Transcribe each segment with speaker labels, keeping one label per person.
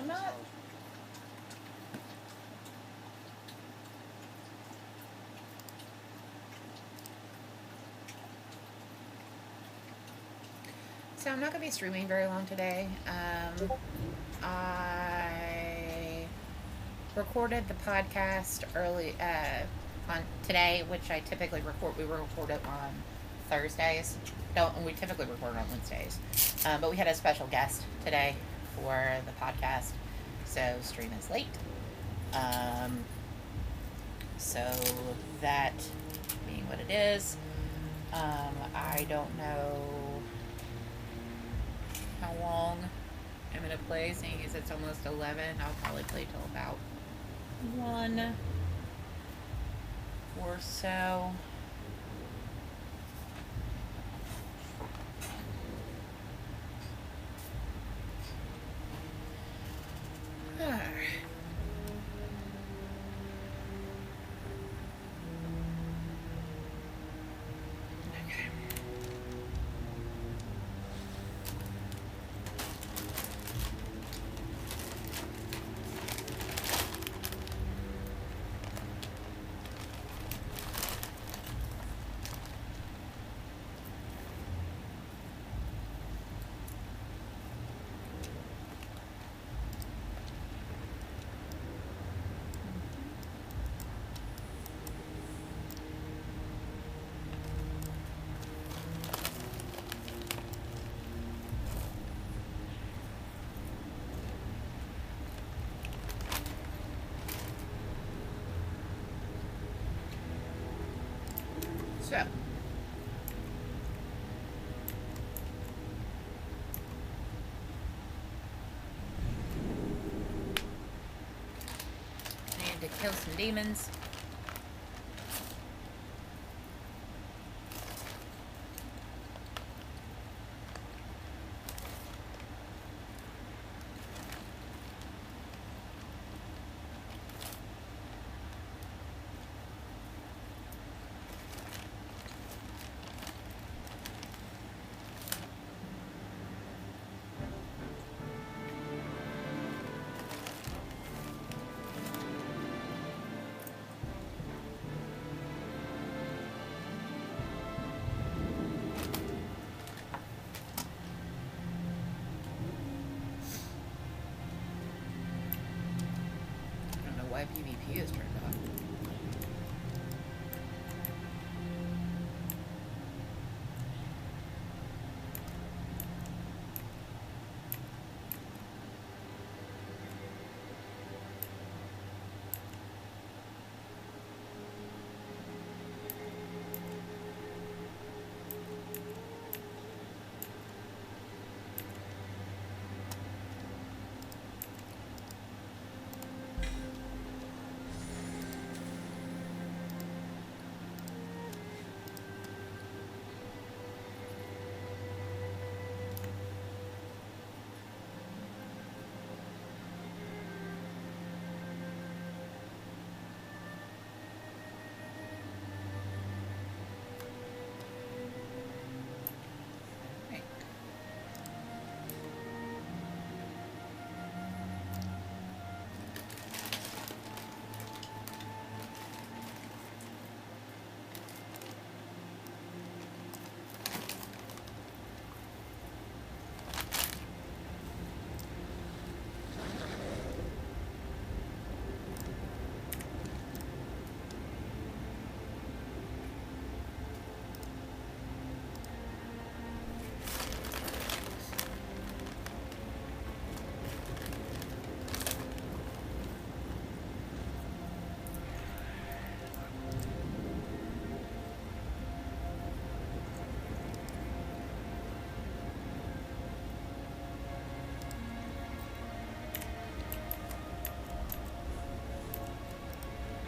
Speaker 1: not. So I'm not going to be streaming very long today. I recorded the podcast early on today, which I typically record. We record it on Thursdays. And we typically record on Wednesdays. But we had a special guest today for the podcast, so stream is late. So that being what it is, I don't know how long I'm going to play, seeing as it's almost 11. I'll probably play till about 1 or so. So, and to kill some demons. Why PvP is turned on.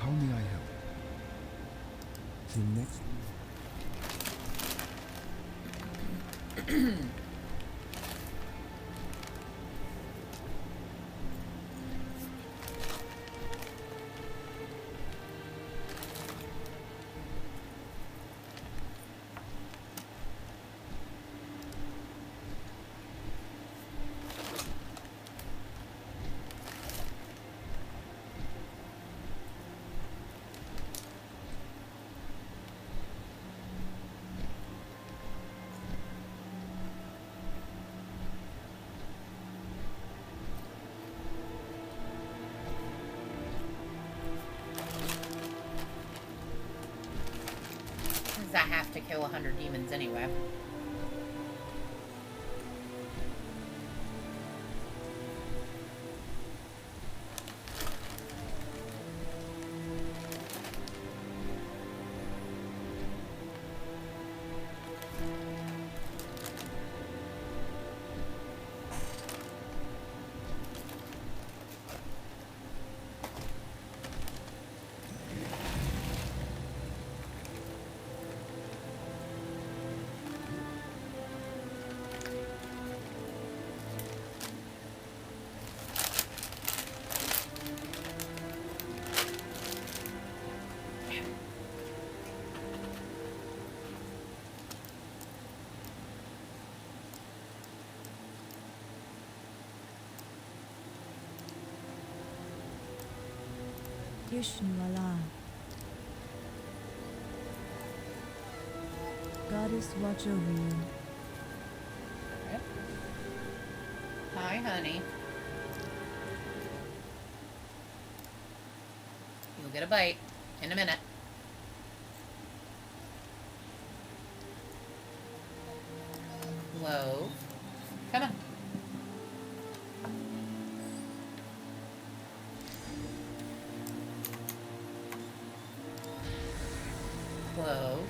Speaker 2: How may I help? The next
Speaker 1: Because I have to kill 100 demons anyway.
Speaker 3: Ishnuala. Goddess, watch over you.
Speaker 1: Yep. Hi, honey. You'll get a bite in a minute. Clove. Come on. Clove.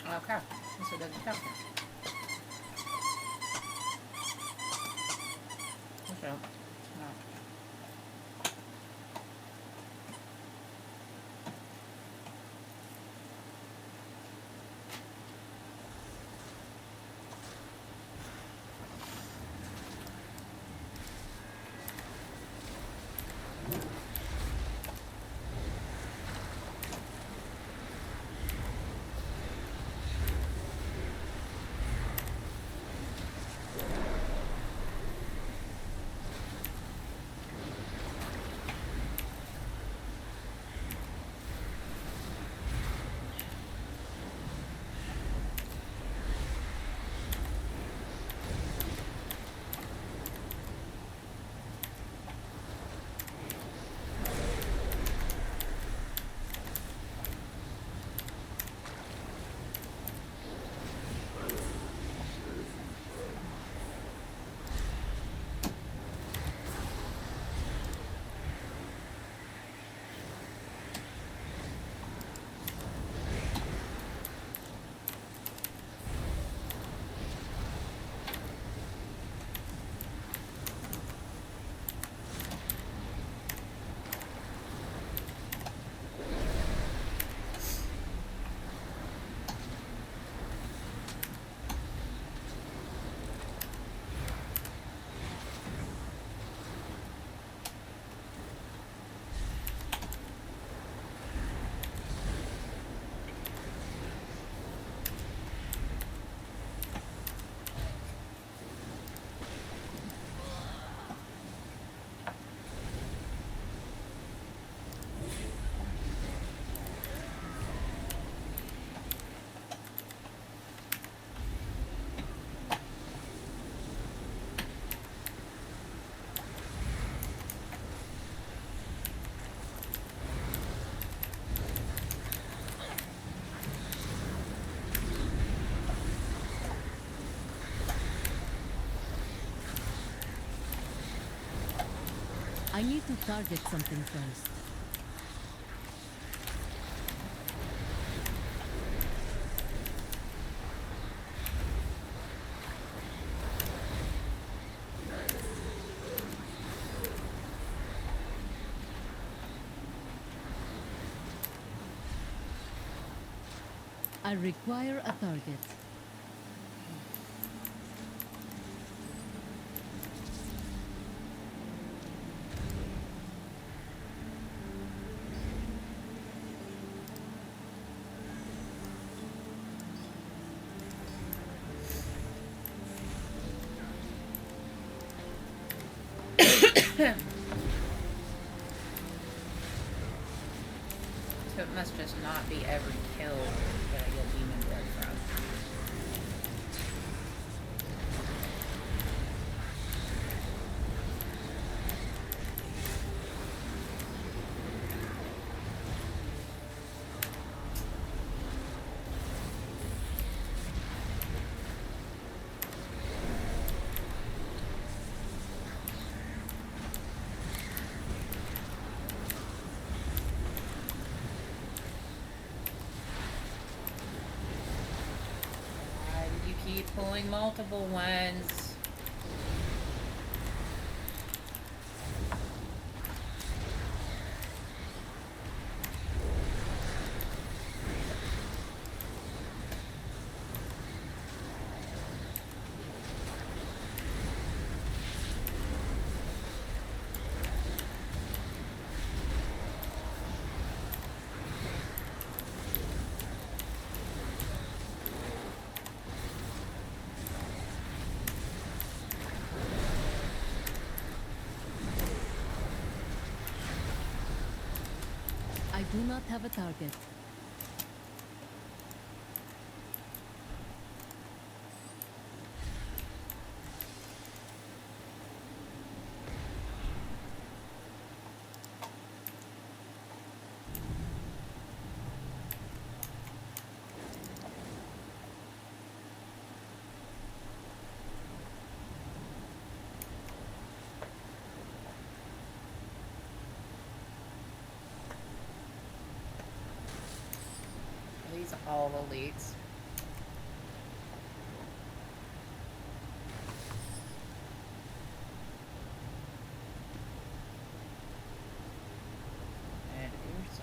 Speaker 1: Okay. This one doesn't count. Okay. No.
Speaker 3: I need to target something first. I require a target.
Speaker 1: So it must just not be every kill that I get demon blood from. Keep pulling multiple ones.
Speaker 3: I do not have a target.
Speaker 1: These all elites. And here's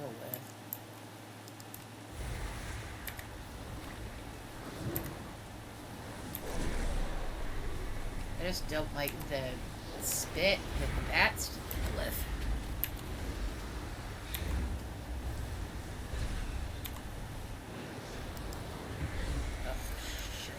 Speaker 1: deal with. I just don't like the spit that that's to deal with. Oh, shit.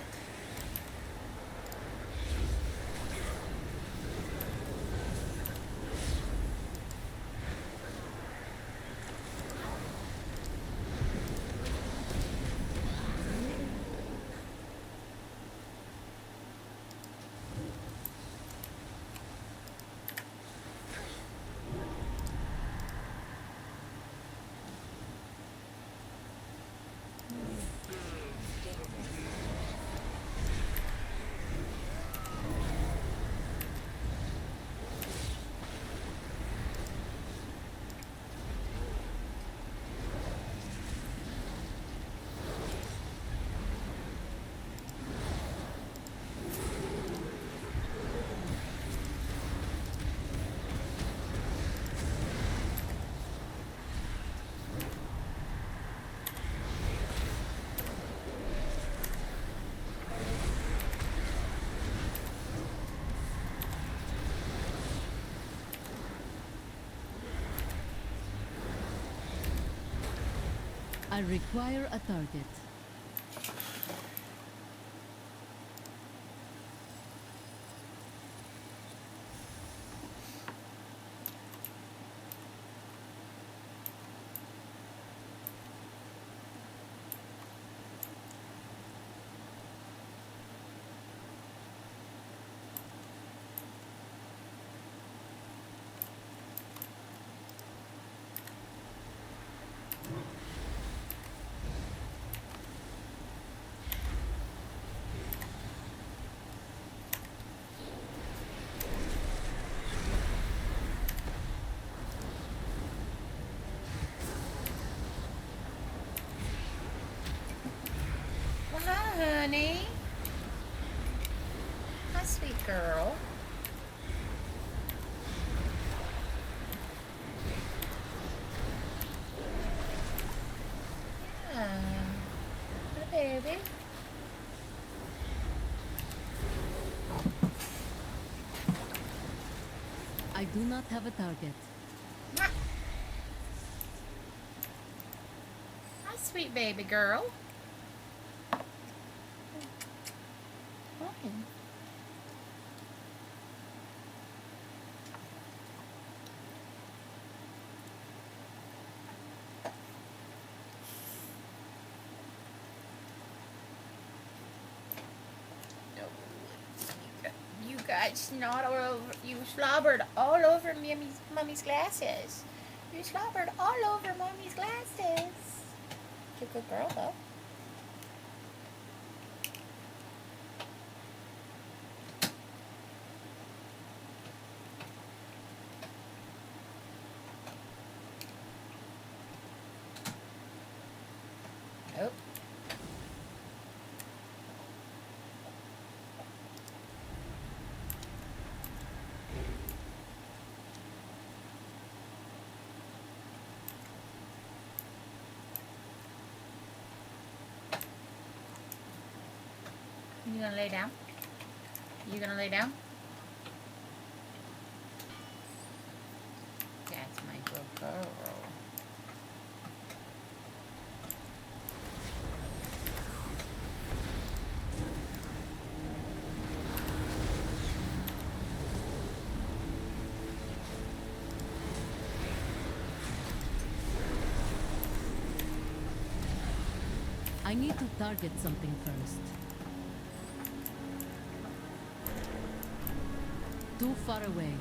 Speaker 3: I require a target.
Speaker 1: Well, hi, honey. Hi, sweet girl. Yeah. Hi, baby.
Speaker 3: I do not have a target.
Speaker 1: Mwah. Hi, sweet baby girl. Hi. You got snot all over. You slobbered all over mommy's glasses. You slobbered all over mommy's glasses. You're a good girl, though. Nope. You gonna lay down? You gonna lay down? That's my good girl.
Speaker 3: I need to target something first. Too far away.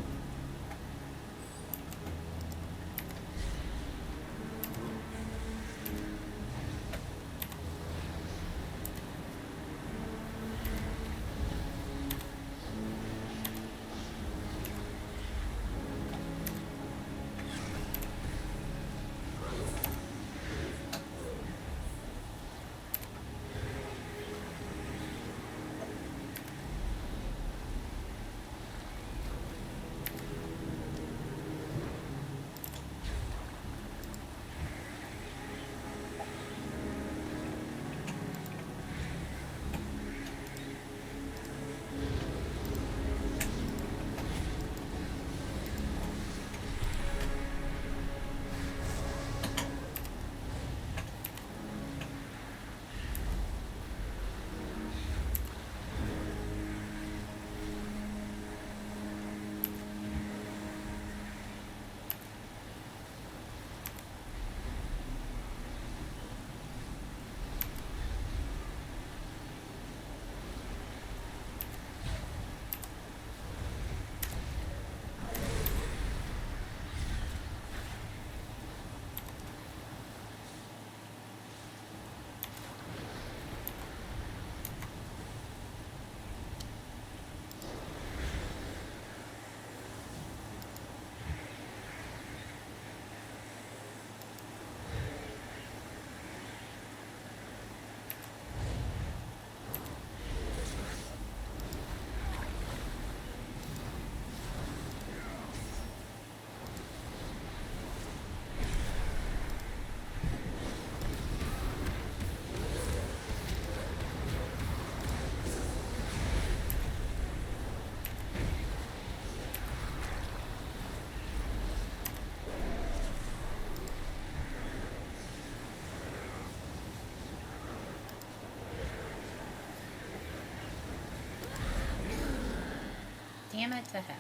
Speaker 1: Damn it to hell.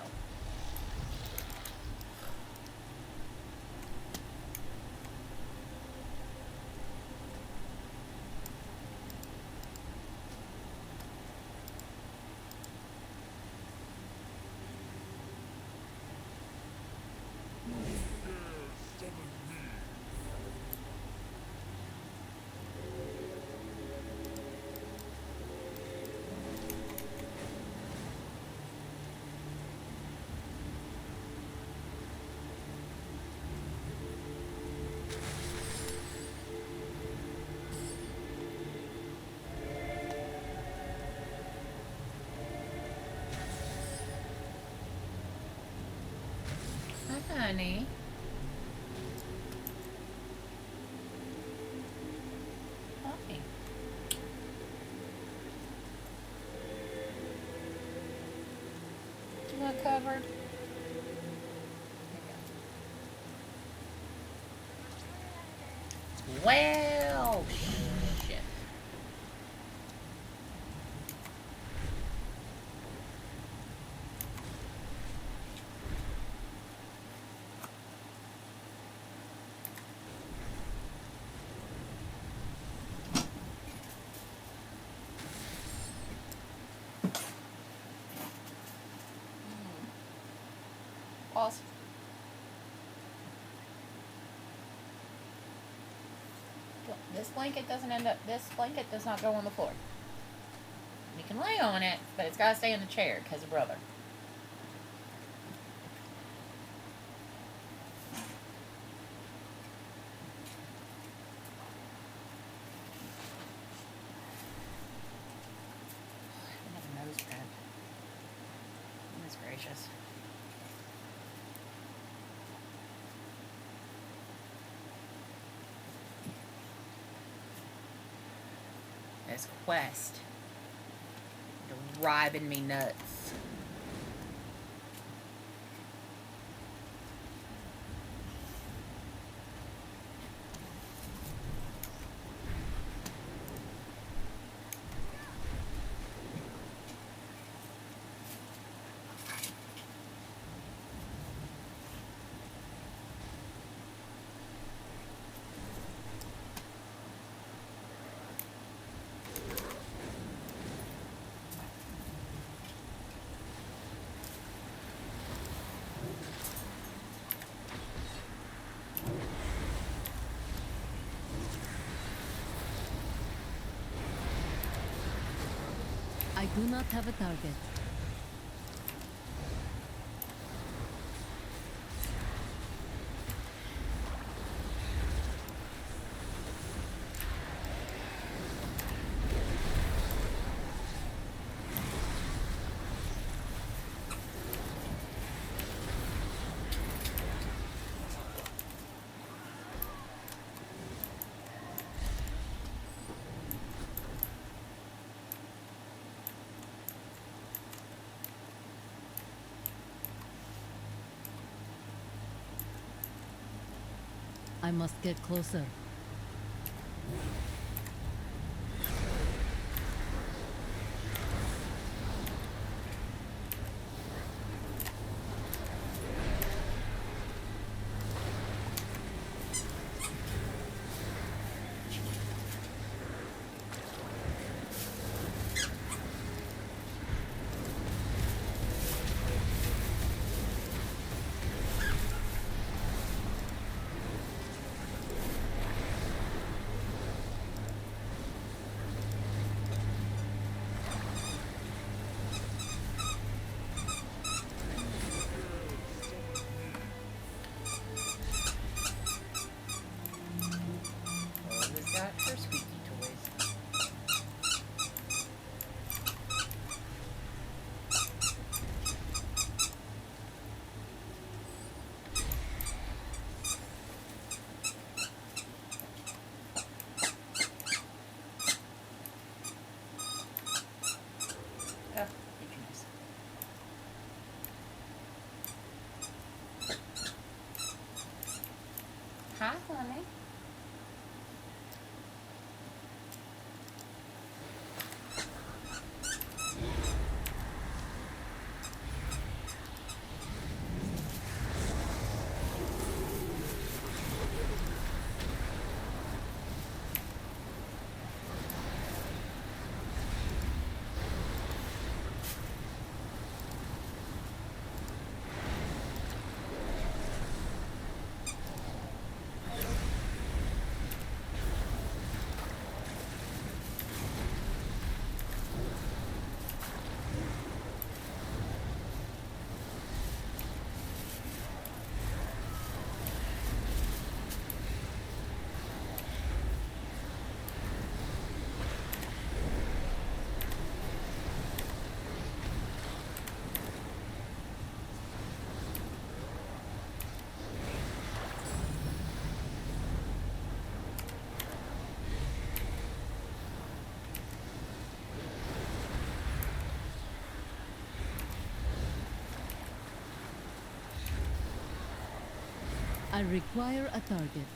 Speaker 1: Honey. Hi. You want covered? Well, shit. Pause. This blanket doesn't end up. This blanket does not go on the floor. You can lay on it, but it's got to stay in the chair because of brother. Another nose print. Goodness gracious. This quest driving me nuts.
Speaker 3: I do not have a target. I must get closer. I require a target.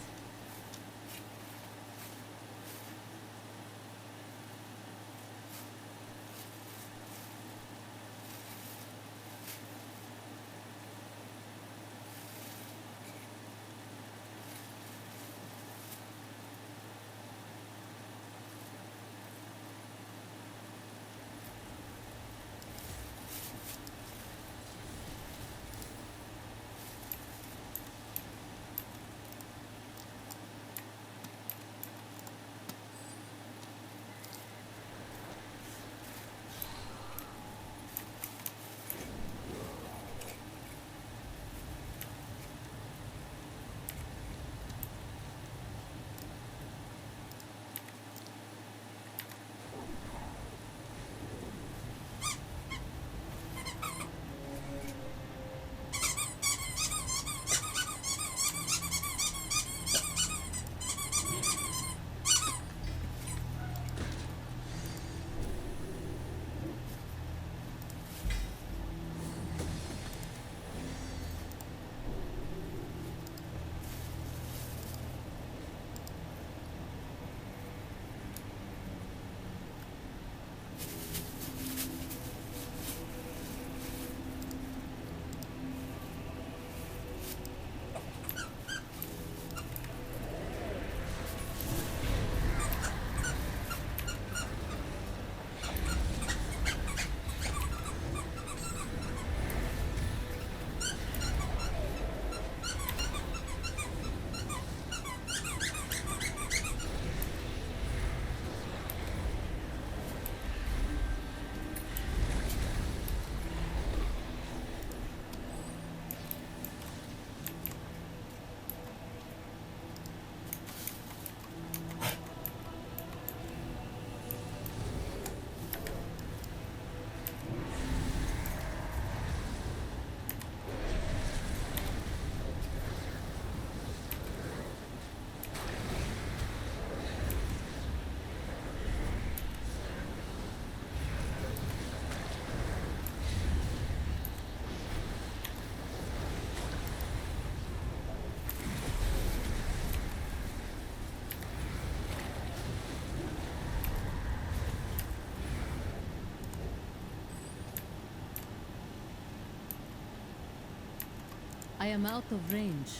Speaker 3: I am out of range.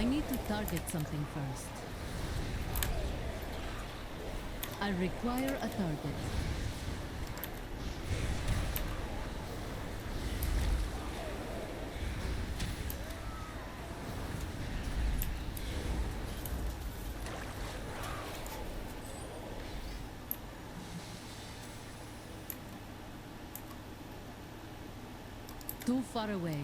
Speaker 3: I need to target something first. I require a target. Too far away.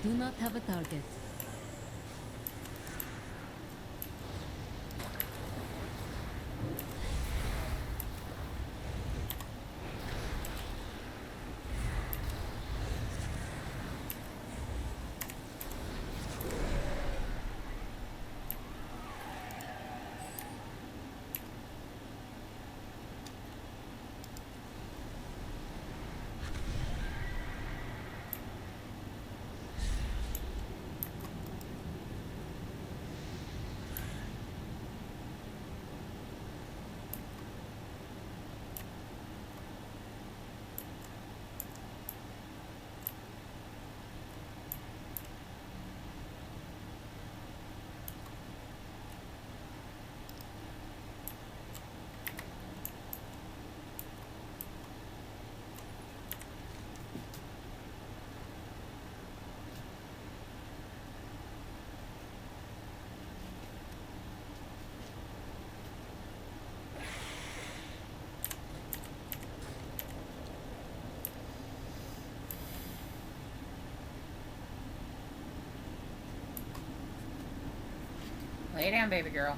Speaker 3: do not have a target.
Speaker 1: Lay down, baby girl.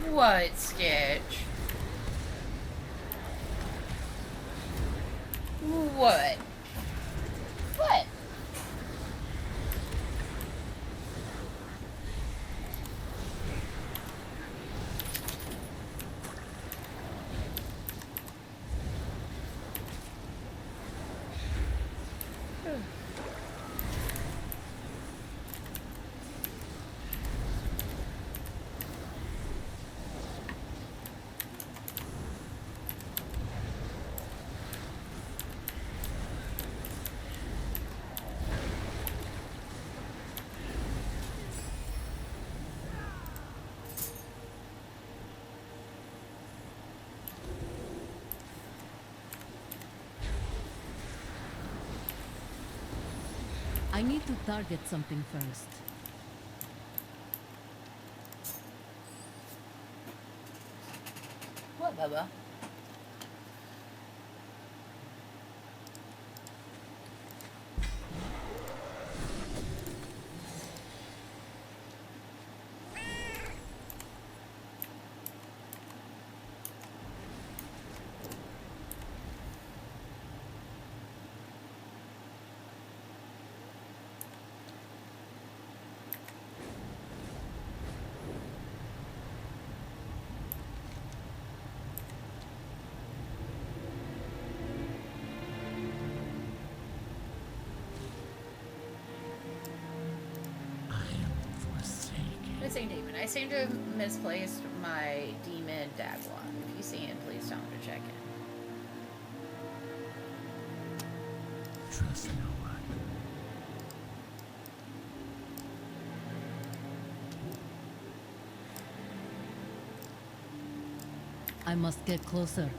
Speaker 1: What, Stitch? What? What?
Speaker 3: I need to target something first.
Speaker 1: What, Bubba? Missing demon. I seem to have misplaced my demon daglon. If you see him, please tell him to check in.
Speaker 2: Trust no one.
Speaker 3: I must get closer.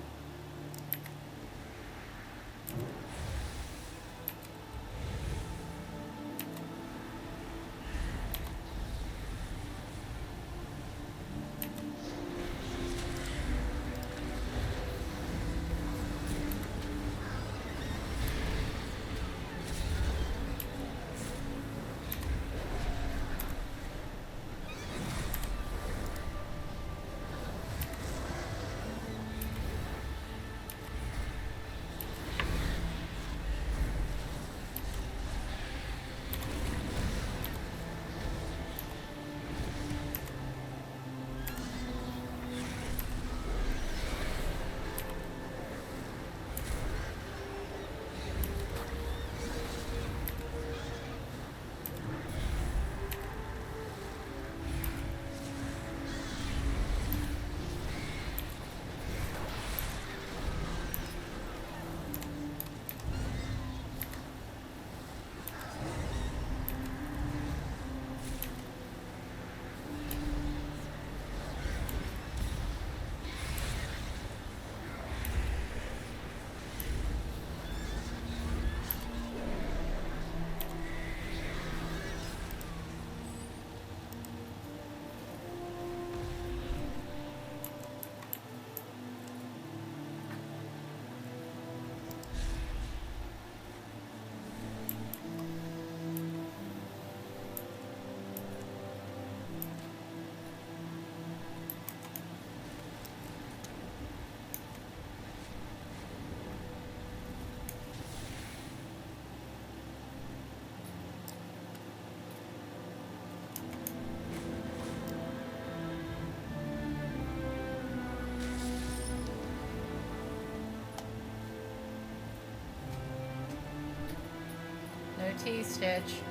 Speaker 1: No tea, Stitch.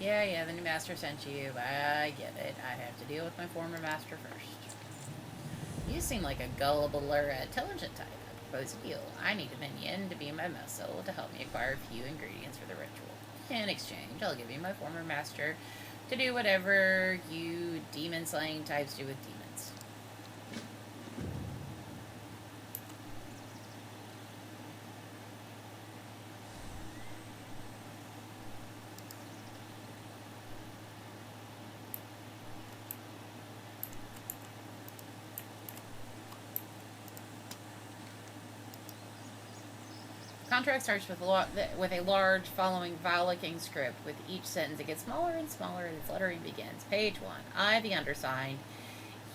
Speaker 1: Yeah, the new master sent you. I get it. I have to deal with my former master first. You seem like a gullible or intelligent type. I propose a deal. I need a minion to be my muscle to help me acquire a few ingredients for the ritual. In exchange, I'll give you my former master to do whatever you demon slaying types do with demons. Contract starts with a large following vowel-looking script. With each sentence, it gets smaller and smaller as its lettering begins. Page 1. I, the undersigned,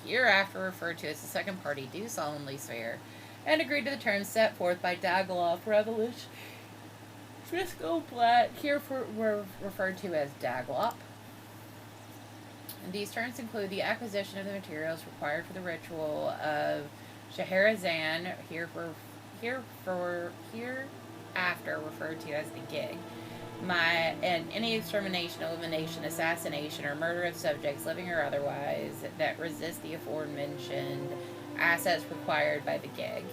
Speaker 1: hereafter referred to as the second party, do solemnly swear and agree to the terms set forth by Dagloff Revolution Fiscal Blatt, here were referred to as Daglop. And these terms include the acquisition of the materials required for the ritual of Scheherazade, hereafter referred to as the gig. And any extermination, elimination, assassination, or murder of subjects, living or otherwise, that resist the aforementioned assets required by the gig.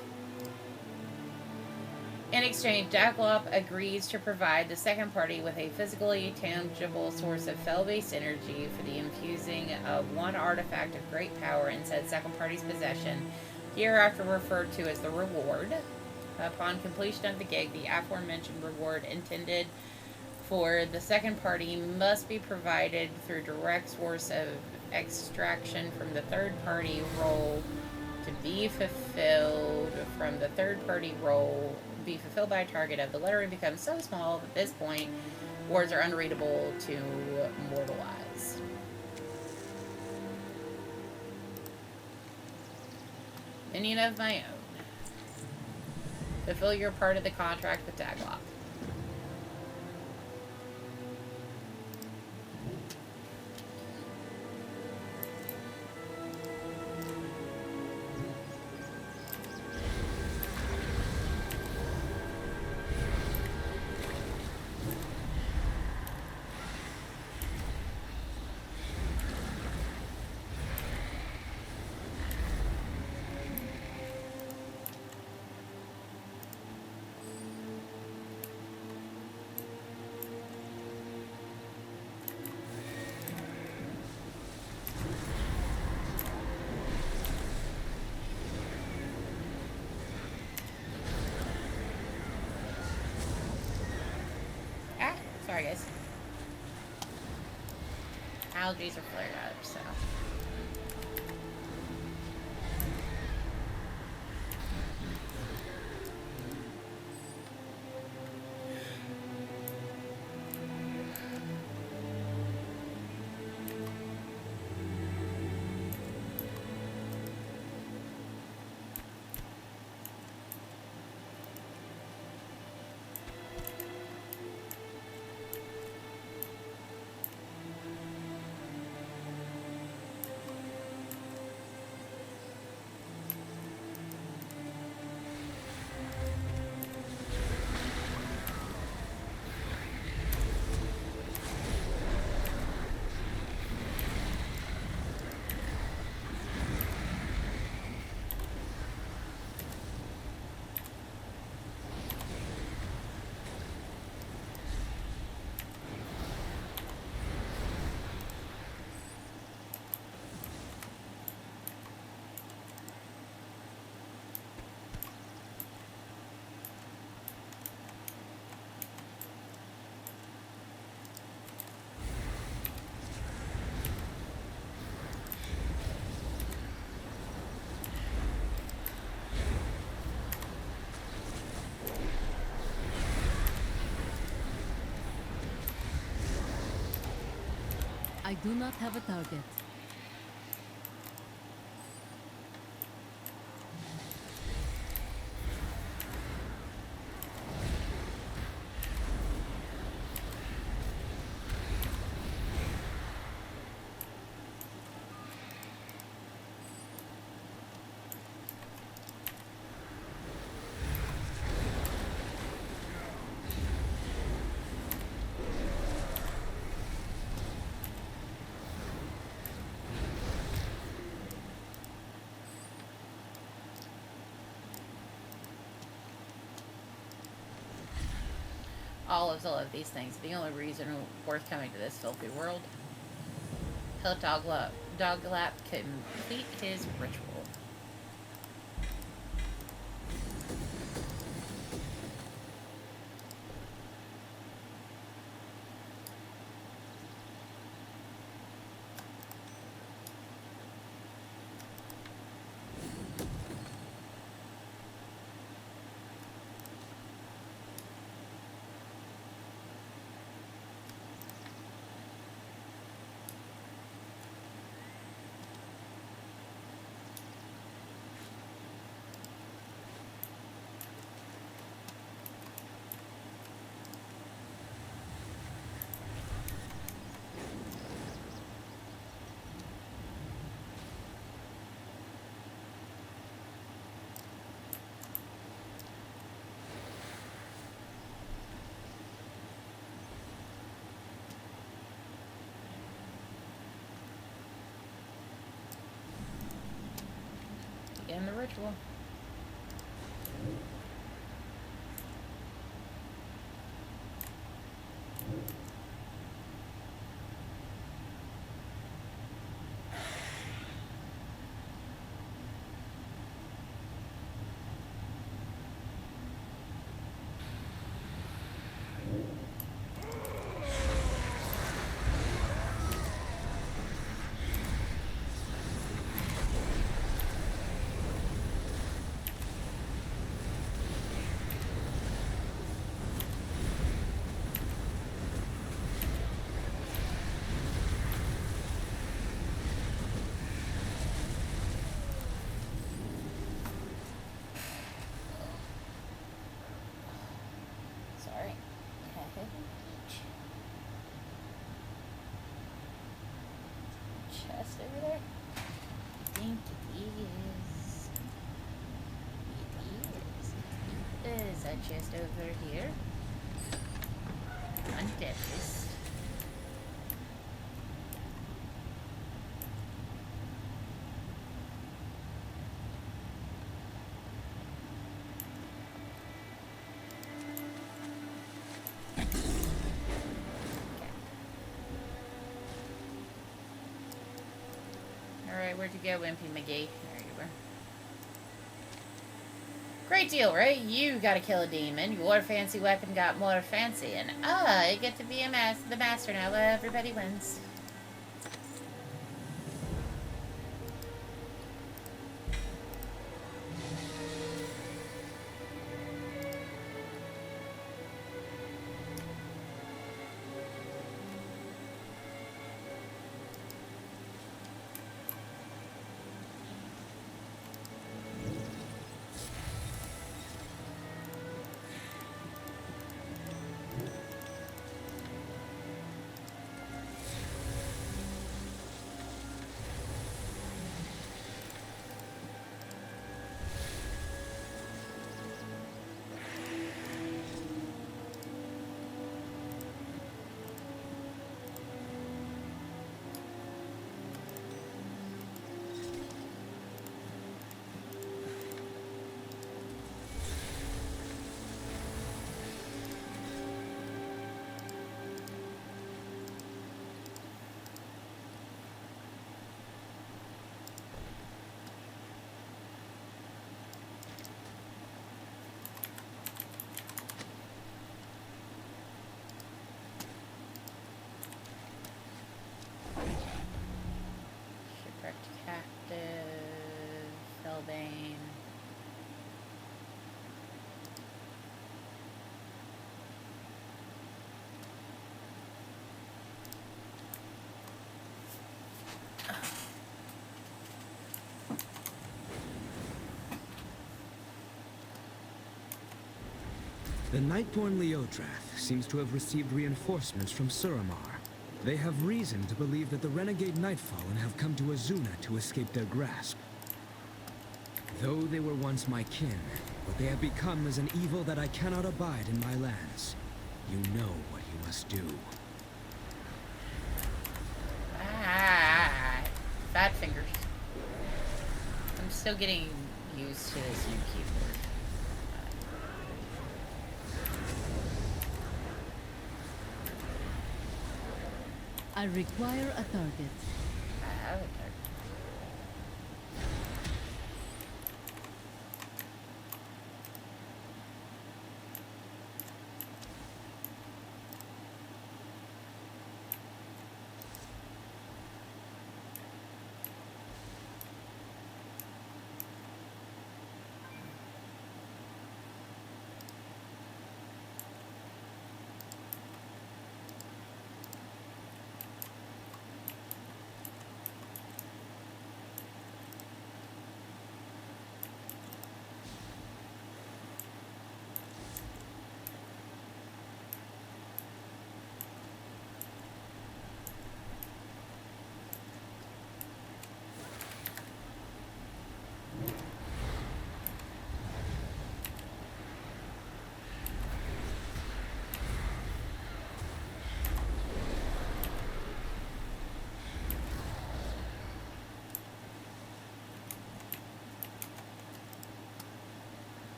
Speaker 1: In exchange, Daglop agrees to provide the second party with a physically tangible source of fel-based energy for the infusing of one artifact of great power in said second party's possession, hereafter referred to as the reward. Upon completion of the gig, the aforementioned reward intended for the second party must be provided through direct source of extraction from the third party role to be fulfilled from the third party role be fulfilled by a target of. The lettering becomes so small that at this point words are unreadable to mortal eyes. Minion of my own. Fulfill your part of the contract with Daglop. Sorry, guys. Allergies are flared up, so.
Speaker 3: I do not have a target.
Speaker 1: All of these things. The only reason worth coming to this filthy world. He'll Doglap complete his ritual. Begin the ritual. Sorry. Chest over there? I think it is. It is a chest over here. Undead list. Alright, where'd you go, Wimpy McGee? There you were. Great deal, right? You gotta kill a demon. Your fancy weapon got more fancy. And I get to be the master now. Everybody wins. Hellbane.
Speaker 4: The Nightborn Leodrath seems to have received reinforcements from Suramar. They have reason to believe that the renegade Nightfallen have come to Azuna to escape their grasp. Though they were once my kin, what they have become is an evil that I cannot abide in my lands. You know what you must do.
Speaker 1: Ah, fat fingers. I'm still getting used to this new keyboard.
Speaker 3: I require a target.
Speaker 1: garlic there.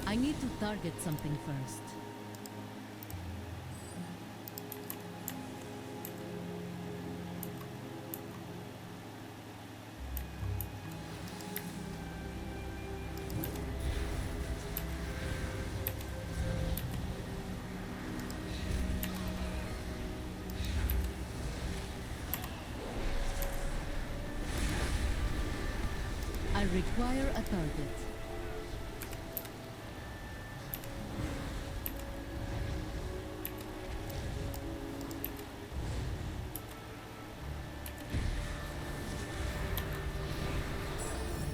Speaker 3: I need to target something first. I require a target.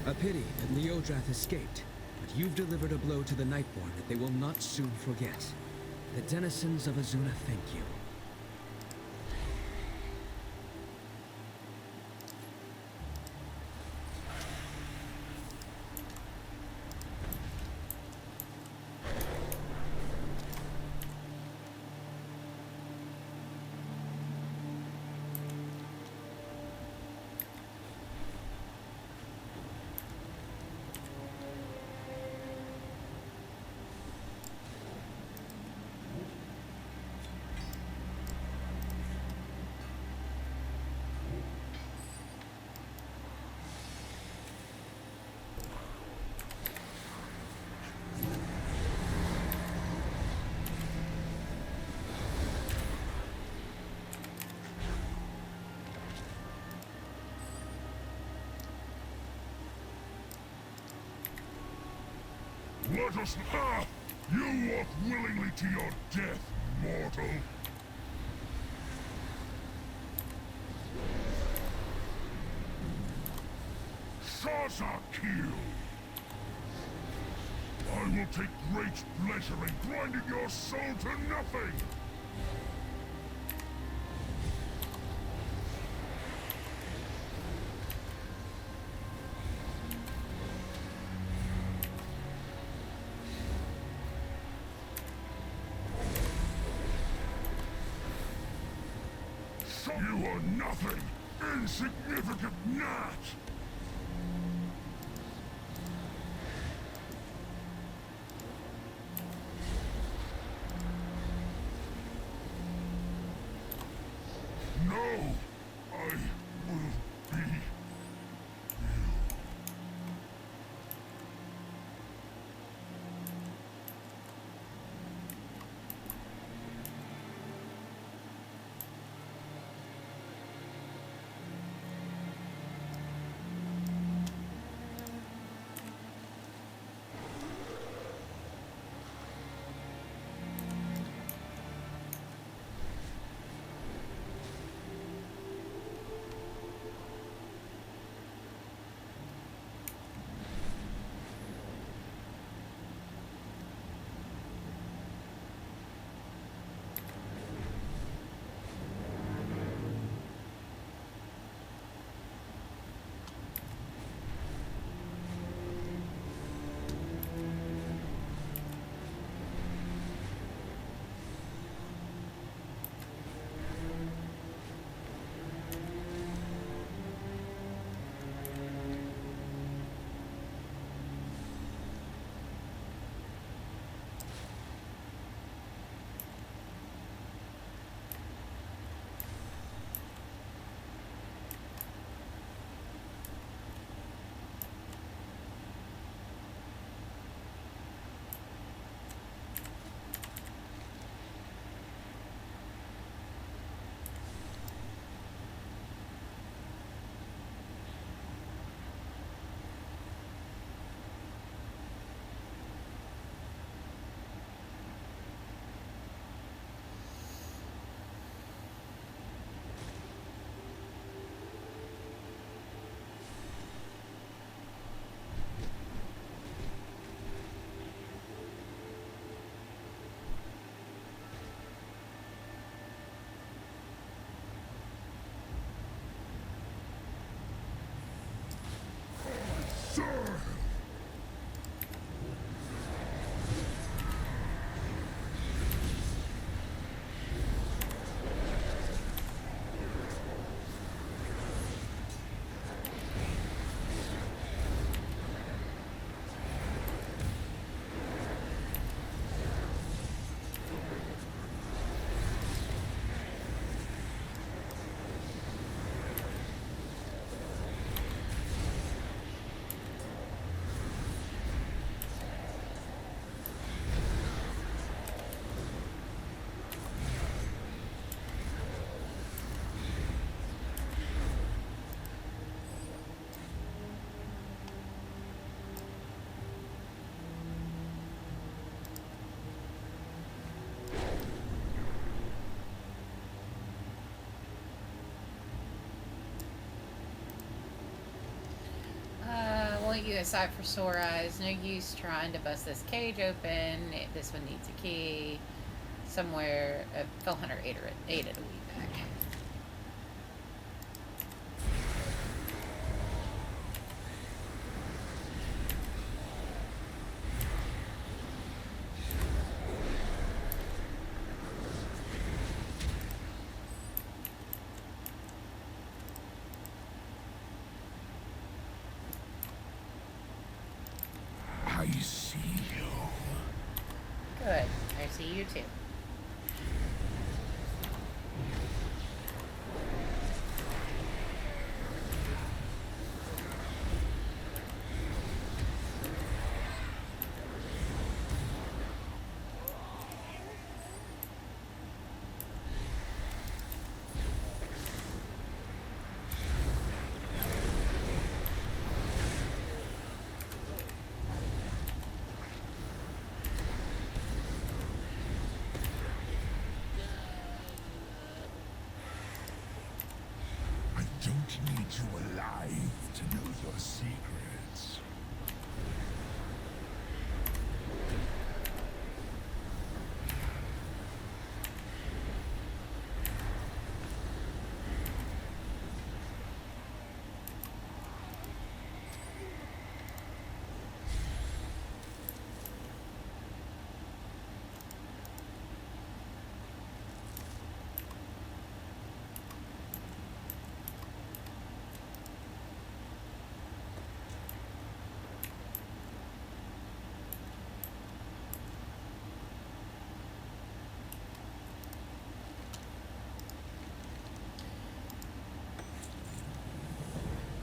Speaker 4: A pity that Leodrath escaped, but you've delivered a blow to the Nightborn that they will not soon forget. The denizens of Azuna thank you.
Speaker 5: Let us... Ha! You walk willingly to your death, mortal. Shaza kill! I will take great pleasure in grinding your soul to nothing! You are nothing! Insignificant gnat! No! I will be you.
Speaker 1: You aside for sore eyes, no use trying to bust this cage open. This one needs a key. Somewhere, Phil Hunter ate it a week back.
Speaker 5: I see you.
Speaker 1: Good. I see you too.
Speaker 5: need you alive to know your secrets.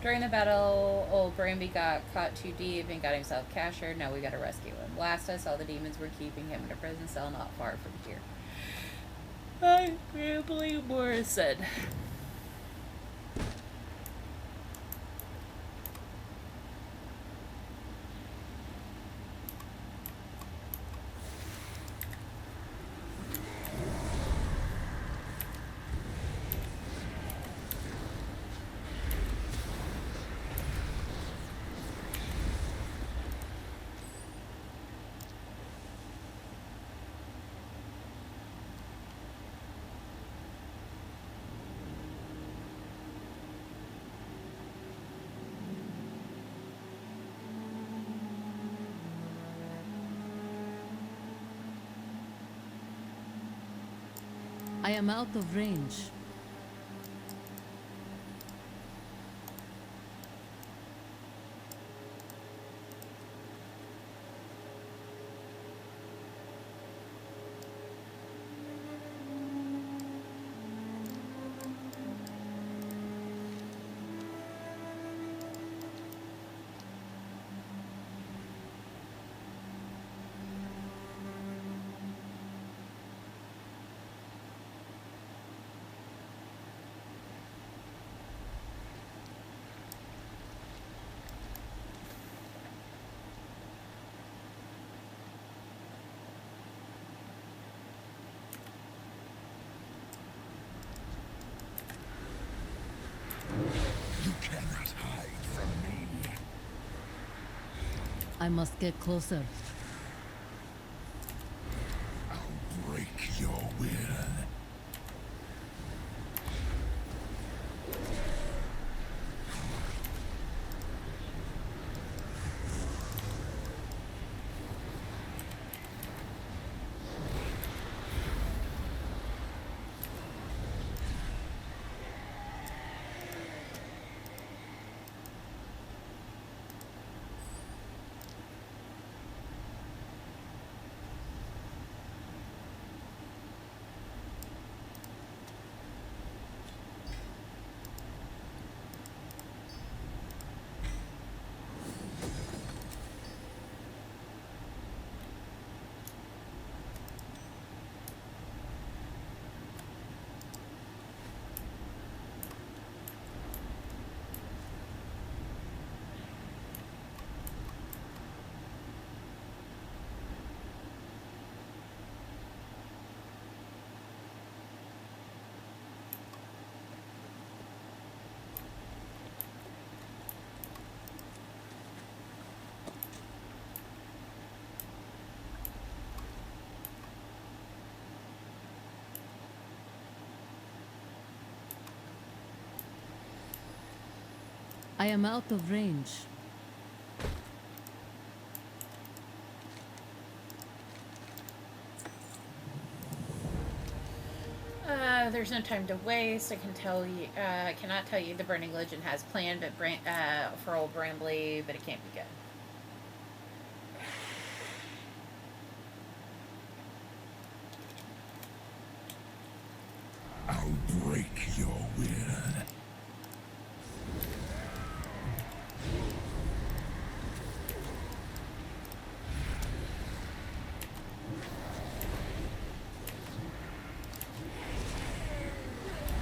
Speaker 1: During the battle, old Bramby got caught too deep and got himself captured. Now we gotta rescue him. Last I saw, the demons were keeping him in a prison cell not far from here. I can't believe Morris said.
Speaker 3: I am out of range.
Speaker 5: You cannot hide from me.
Speaker 3: I must get closer.
Speaker 5: I'll break your will.
Speaker 3: I am out of range.
Speaker 1: There's no time to waste. I can tell you. I cannot tell you the Burning Legion has planned, but for old Brambley, but it can't be good.
Speaker 5: I'll break your will.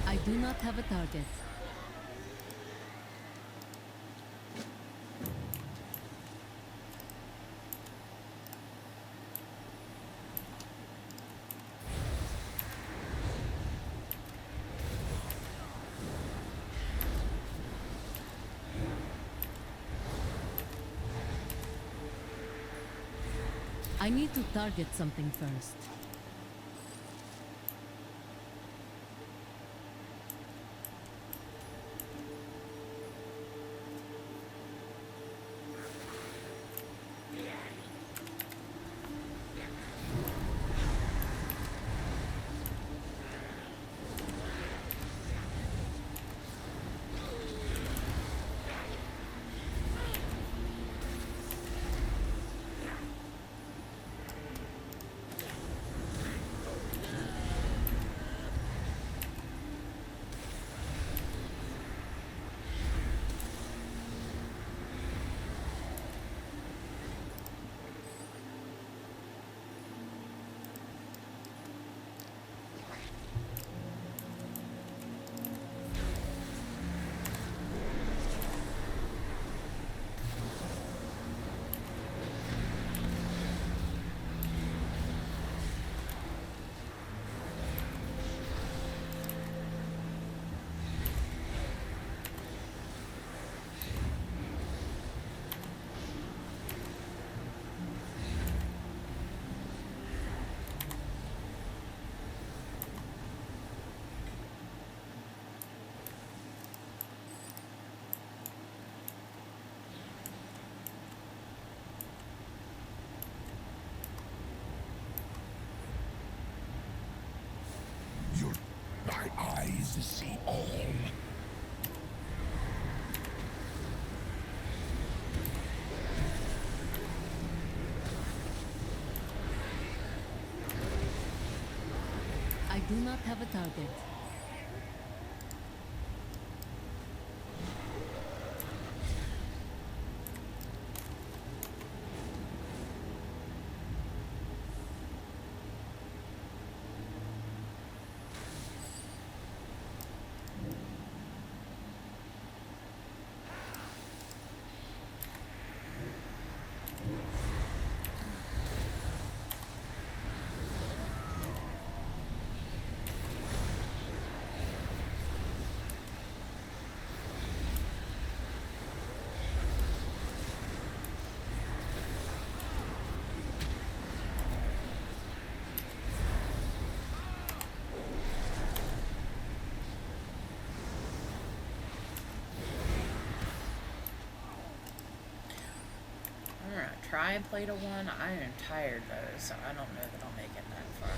Speaker 3: I do not have a target. I need to target something first.
Speaker 5: My eyes see all.
Speaker 3: I do not have a target.
Speaker 1: Try and play to one. I am tired though, so I don't know that I'll make it that far.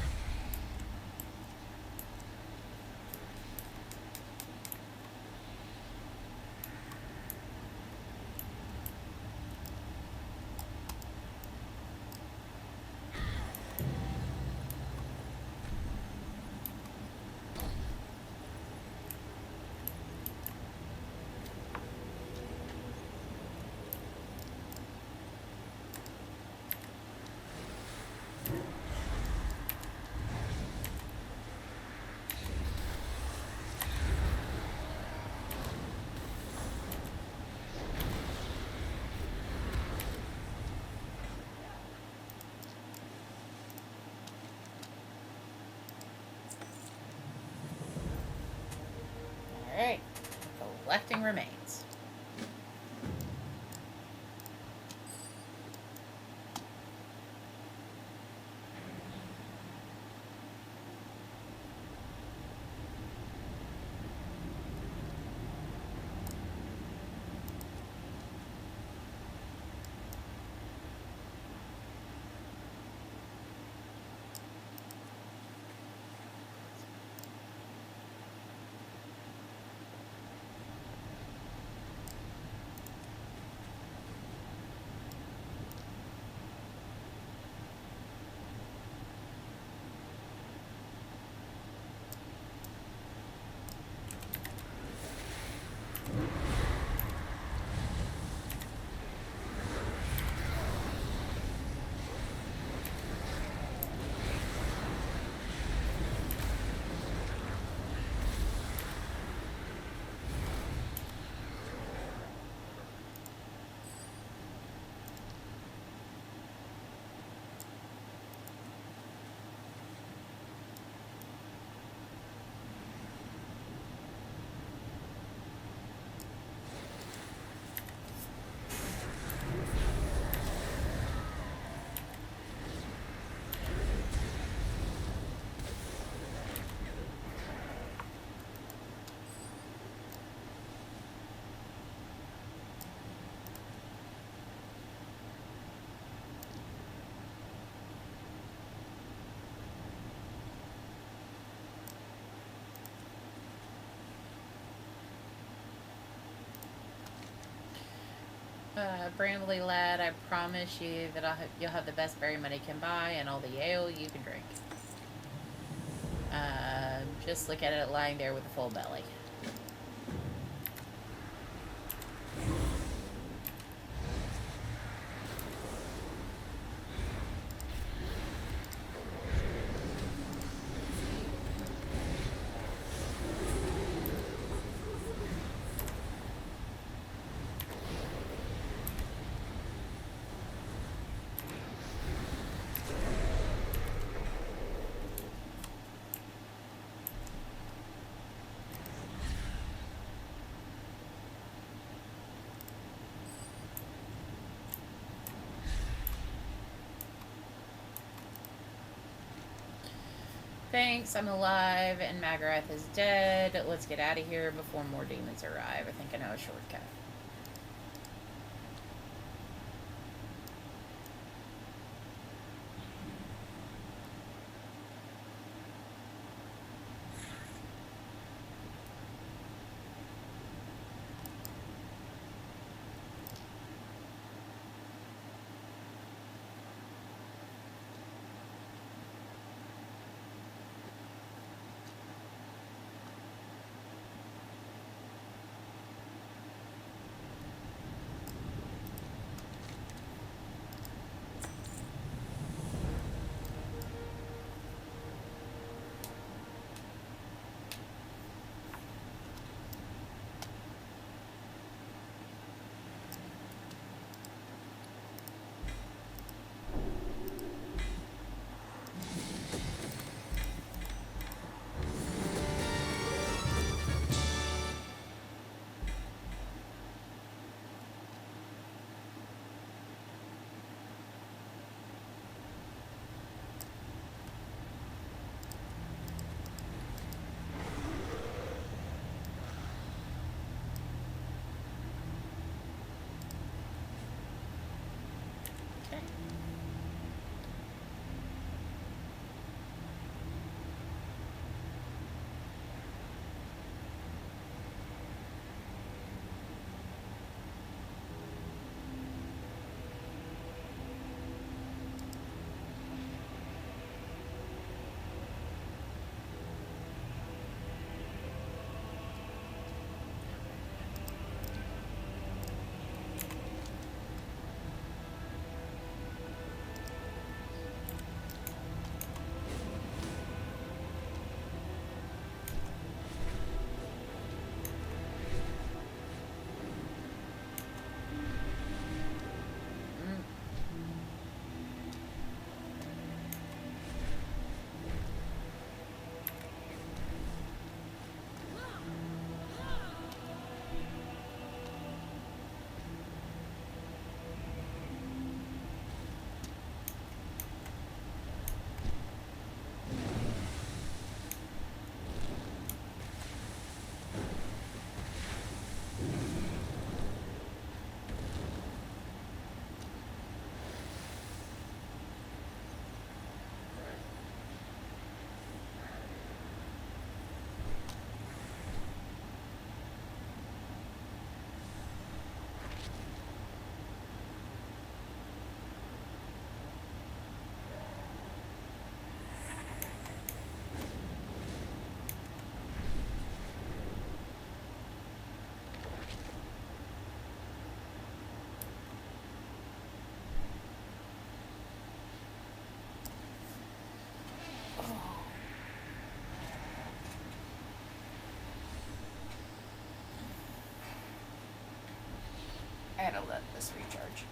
Speaker 1: Alright, collecting remains. Bramley lad, I promise you that you'll have the best berry money can buy and all the ale you can drink. Just look at it lying there with a full belly. Thanks, I'm alive and Magarath is dead. Let's get out of here before more demons arrive. I think I know a shortcut. I gotta let this recharge.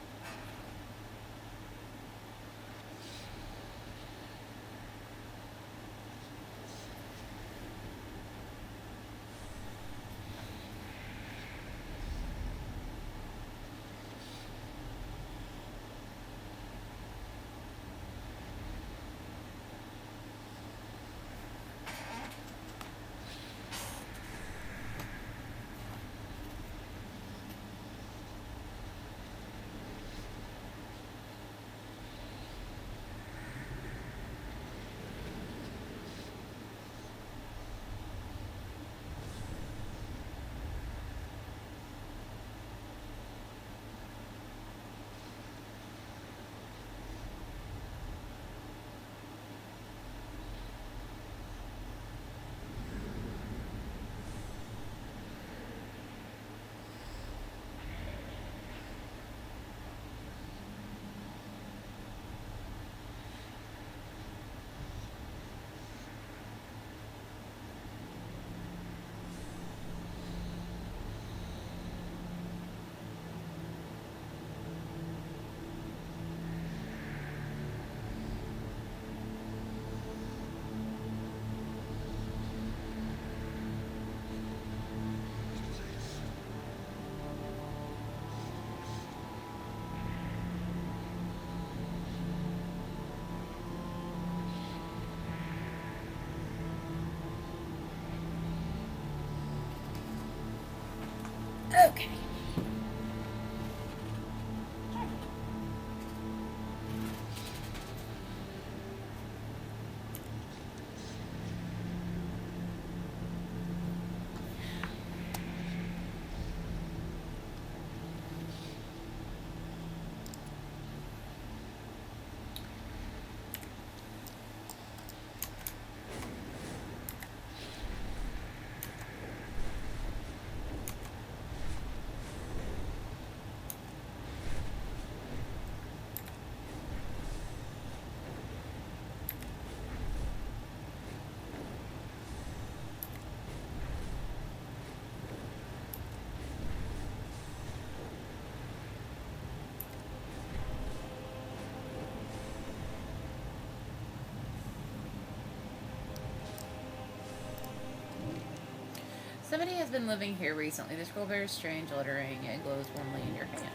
Speaker 1: Somebody has been living here recently. The scroll bears strange lettering and glows warmly in your hand.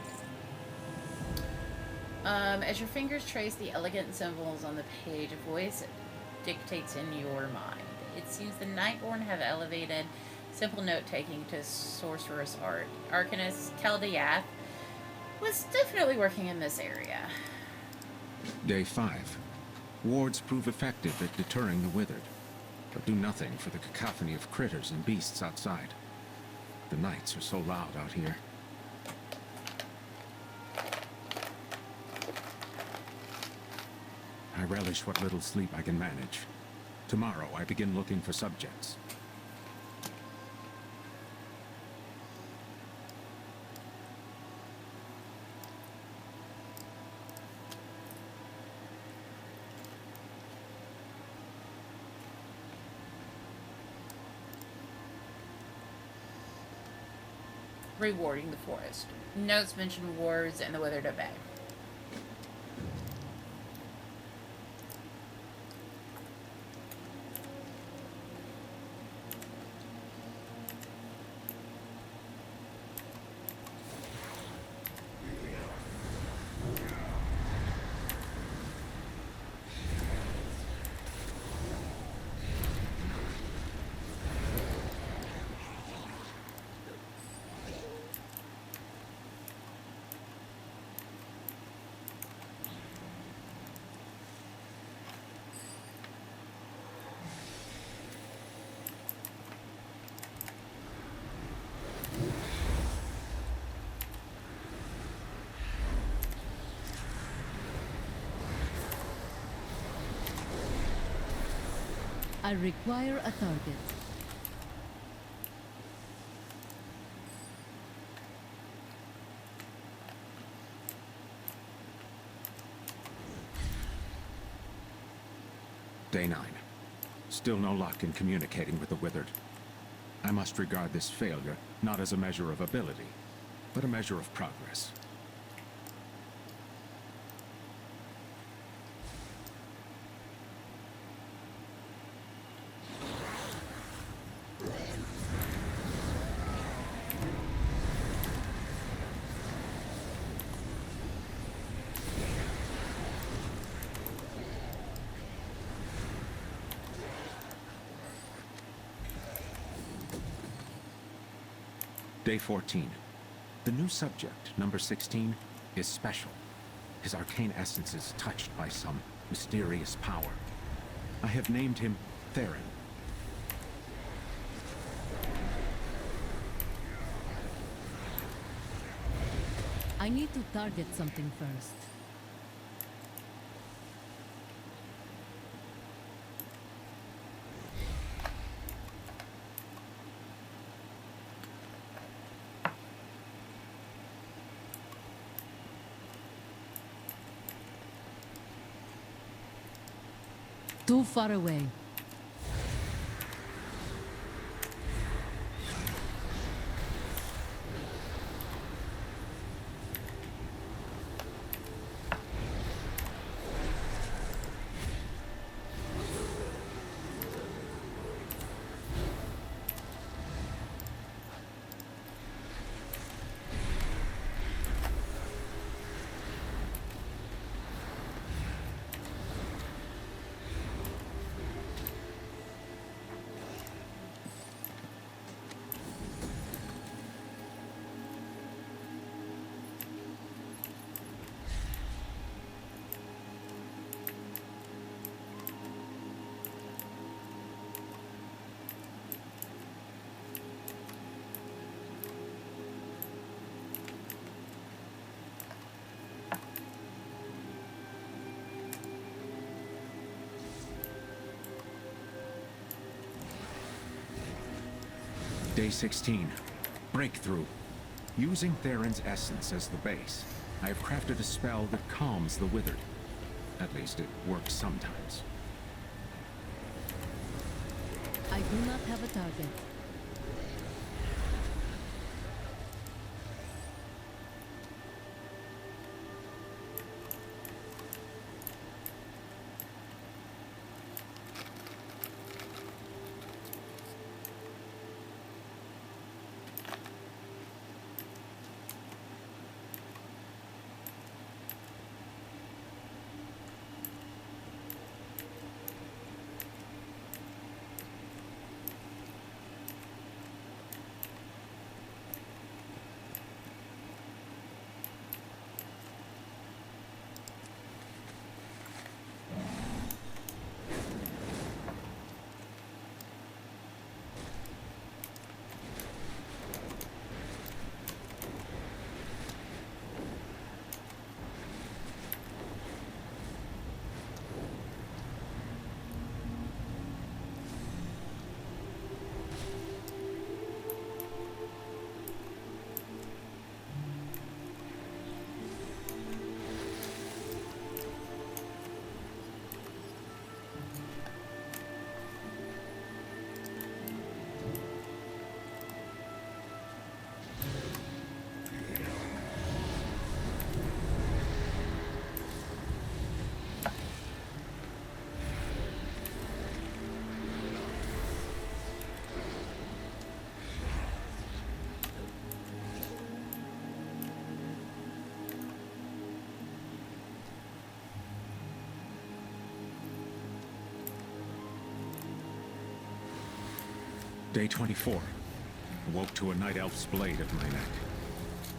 Speaker 1: As your fingers trace the elegant symbols on the page, a voice dictates in your mind. It seems the Nightborn have elevated simple note-taking to sorcerous art. Arcanist Keldiath was definitely working in this area.
Speaker 6: Day 5. Wards prove effective at deterring the withered, but do nothing for the cacophony of critters and beasts outside. The nights are so loud out here. I relish what little sleep I can manage. Tomorrow I begin looking for subjects.
Speaker 1: Rewarding the forest. Notes mention wars and the withered obey.
Speaker 3: I require a target.
Speaker 6: Day 9. Still no luck in communicating with the withered. I must regard this failure not as a measure of ability, but a measure of progress. Day 14. The new subject, number 16, is special. His arcane essence is touched by some mysterious power. I have named him Theron.
Speaker 3: I need to target something first. Too far away.
Speaker 6: Day 16. Breakthrough. Using Theron's essence as the base, I have crafted a spell that calms the withered. At least it works sometimes.
Speaker 3: I do not have a target.
Speaker 6: Day 24. Woke to a night elf's blade at my neck.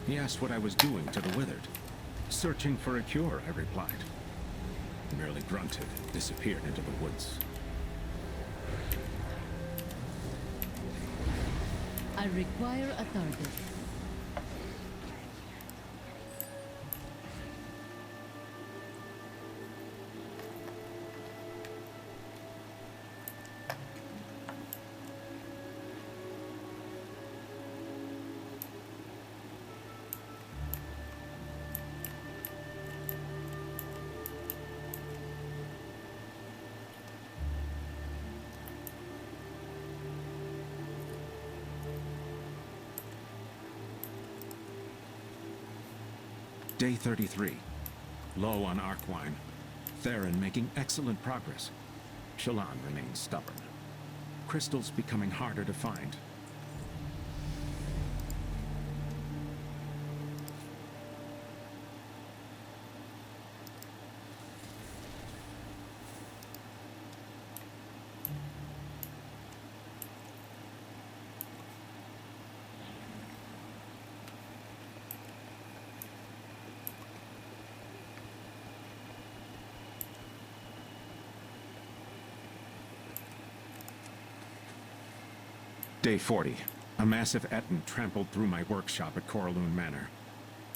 Speaker 6: He asked what I was doing to the withered. Searching for a cure, I replied. He merely grunted and disappeared into the woods.
Speaker 3: I require a target.
Speaker 6: Day 33. Low on arc wine. Theron making excellent progress. Shallan remains stubborn. Crystals becoming harder to find. Day 40. A massive Etten trampled through my workshop at Coraloon Manor.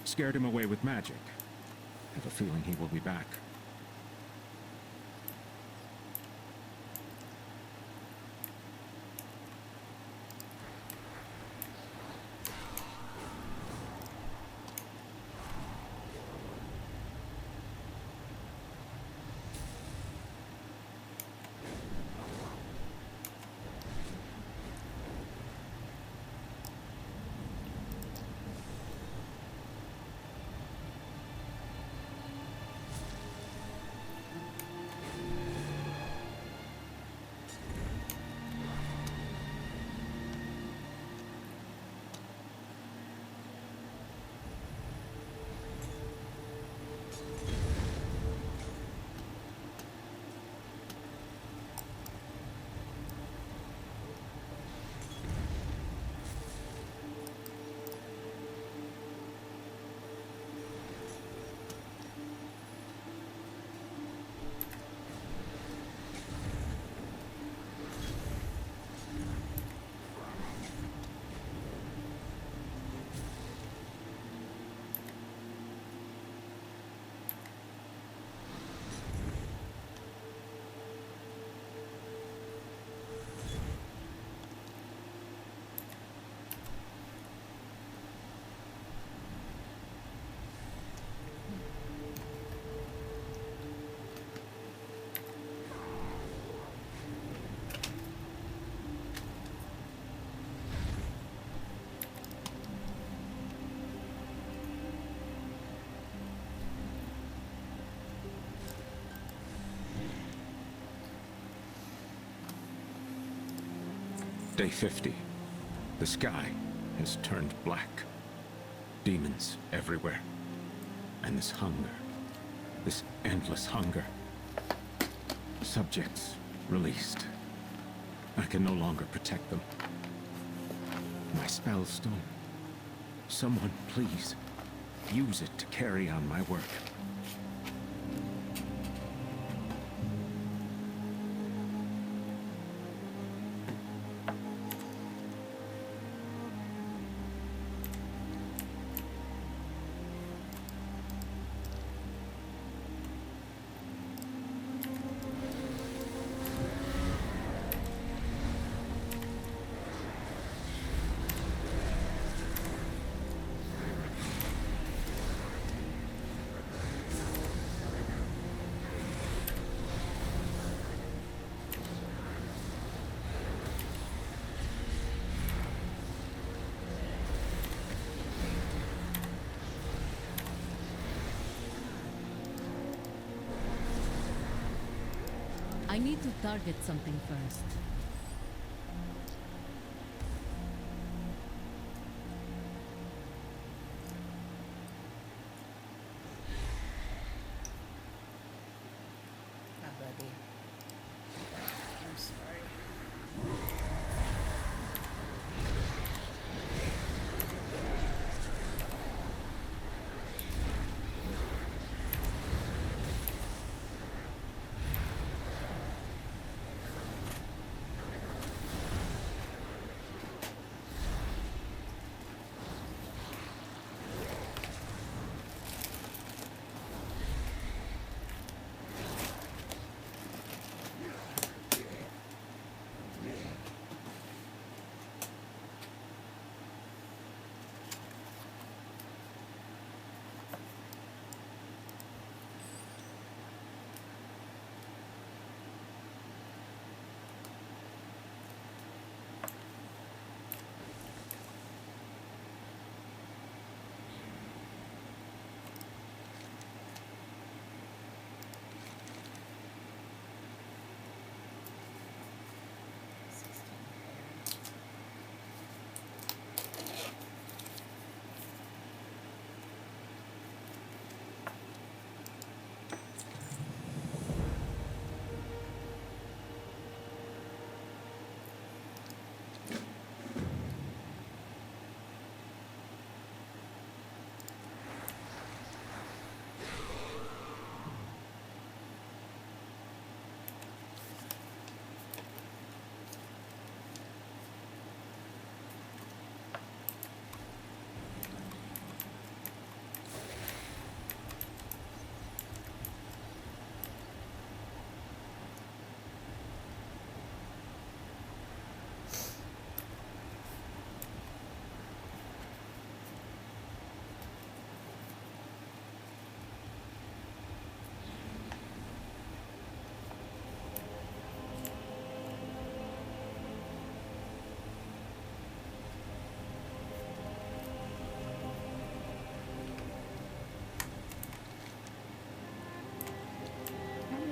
Speaker 6: Scared him away with magic. Have a feeling he will be back. Day 50. The sky has turned black. Demons everywhere. And this hunger. This endless hunger. Subjects released. I can no longer protect them. My spellstone. Someone, please, use it to carry on my work.
Speaker 3: I need to target something first.
Speaker 1: Oh, buddy. I'm sorry.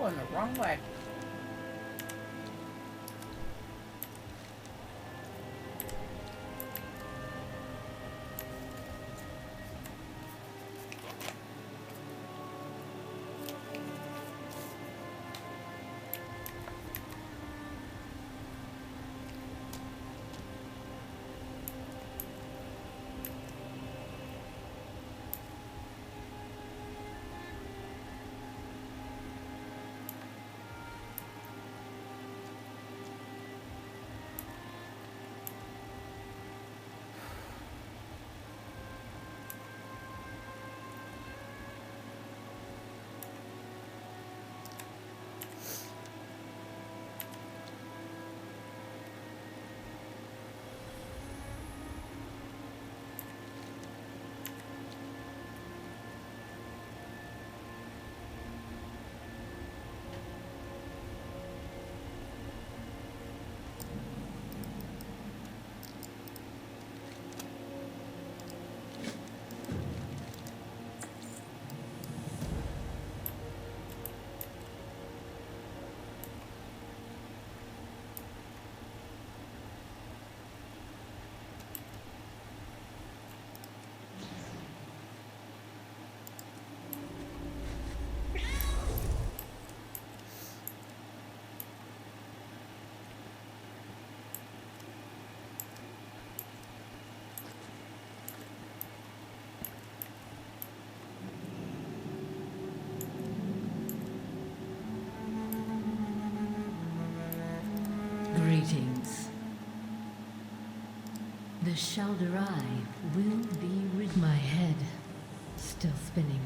Speaker 1: going the wrong way.
Speaker 3: Greetings. The Shalderai will be rid. My head still spinning.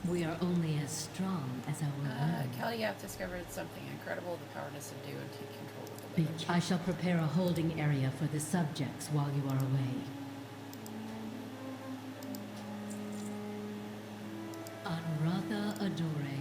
Speaker 3: We are only as strong as our will.
Speaker 1: Kaldiath discovered something incredible, the power to subdue and take control of the living.
Speaker 3: I shall prepare a holding area for the subjects while you are away. Anratha Adore.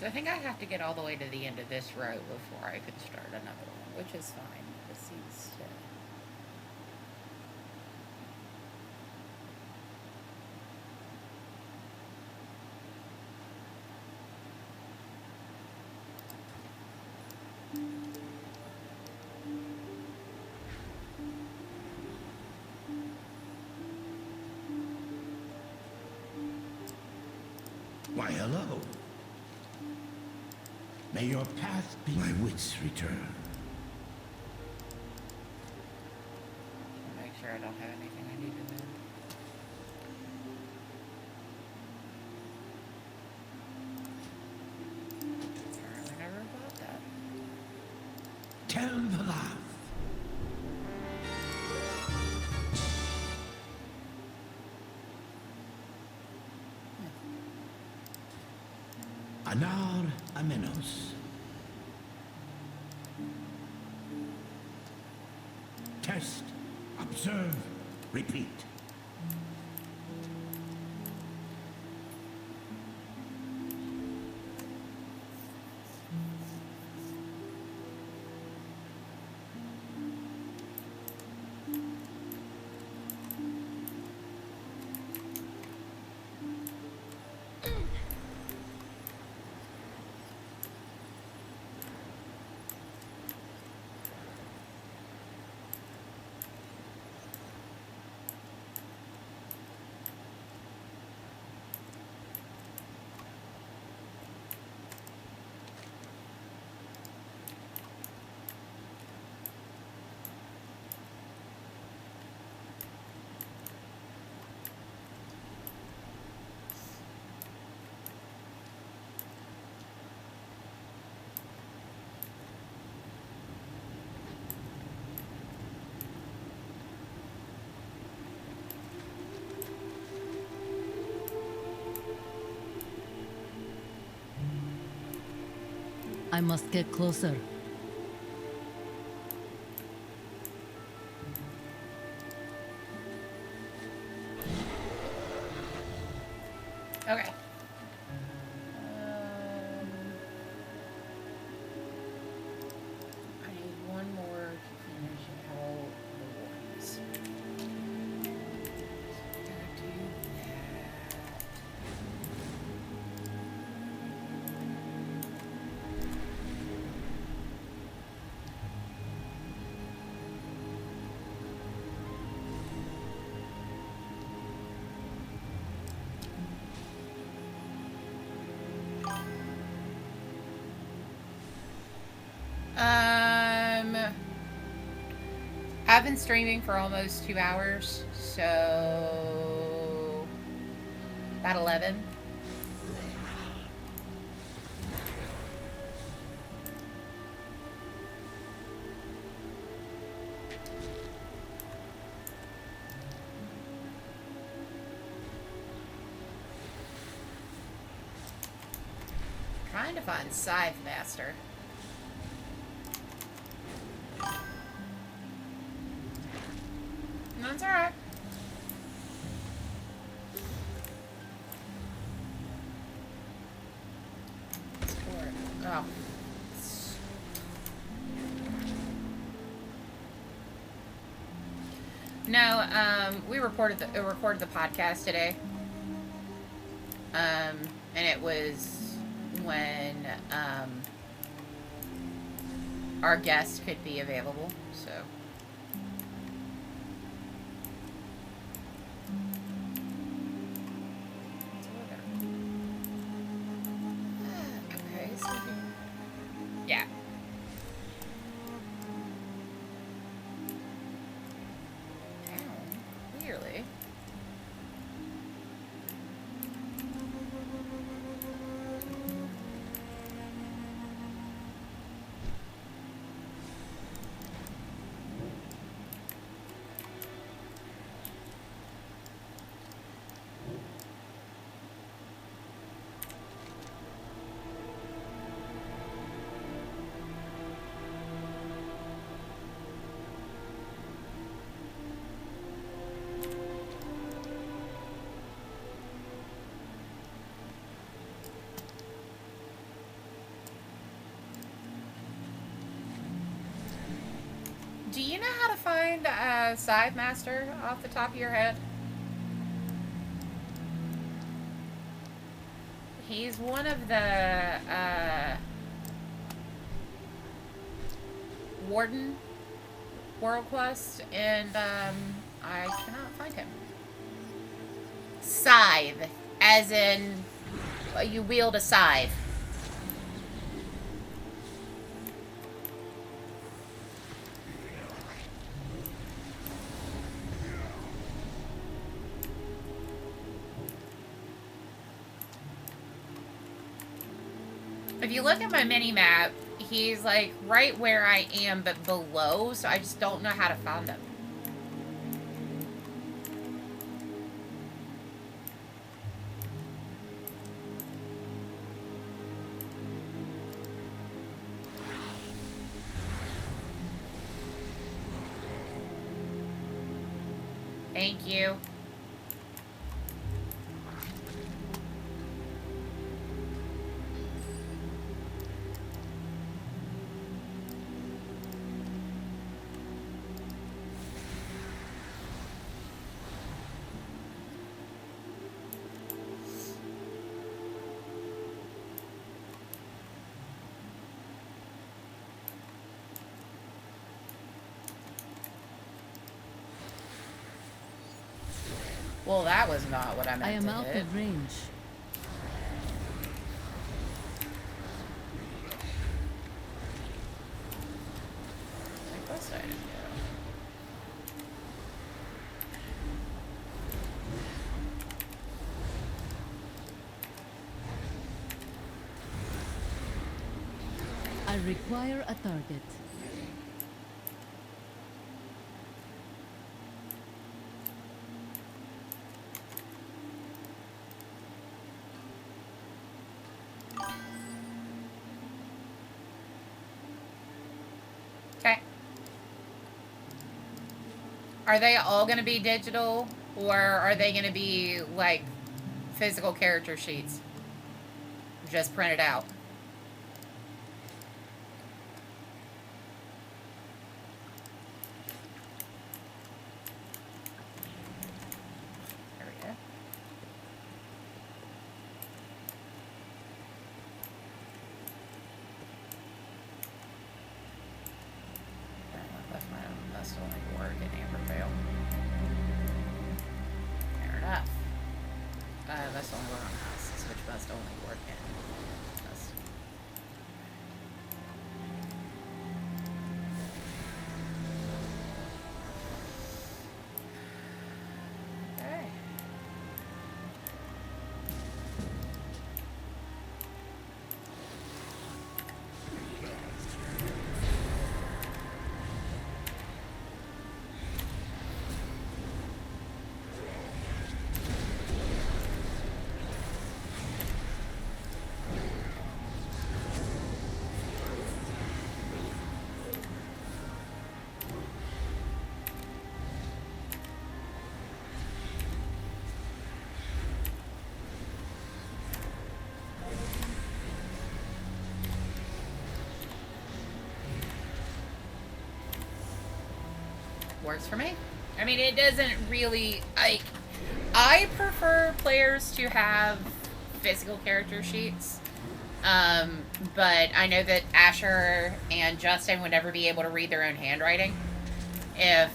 Speaker 1: So I think I have to get all the way to the end of this row before I can start another one, which is fine. This seems to...
Speaker 7: Why, hello. May your path be... My wits return.
Speaker 1: Make sure I don't have anything I need to move. Apparently never bought that.
Speaker 7: Tell the laugh. Anar Amenos. Test, observe, repeat.
Speaker 3: I must get closer.
Speaker 1: Okay. I need one more to finish all the ones. So gotta do that. I've been streaming for almost 2 hours, so about 11. Trying to find Scythe Master. That's alright. Oh. No, we recorded the podcast today. And it was when our guest could be available, so. Okay, so yeah. Ow, clearly. Do you know how to find Scythe Master off the top of your head? He's one of the Warden World Quest, and I cannot find him. Scythe, as in you wield a scythe. If you look at my mini map, he's like right where I am, but below, so I just don't know how to find him. Thank you. Well, that was not what I meant
Speaker 3: I am
Speaker 1: to
Speaker 3: out
Speaker 1: hit.
Speaker 3: of range.
Speaker 1: Like this I didn't do.
Speaker 3: I require a target.
Speaker 1: Okay. Are they all going to be digital, or are they going to be, like, physical character sheets? Just printed out. There we go. Left my own must only work in Ambervale. Fair enough. Must only work on houses, which must only work in. Must. Okay. Works for me. I mean, it doesn't really, I prefer players to have physical character sheets. But I know that Asher and Justin would never be able to read their own handwriting if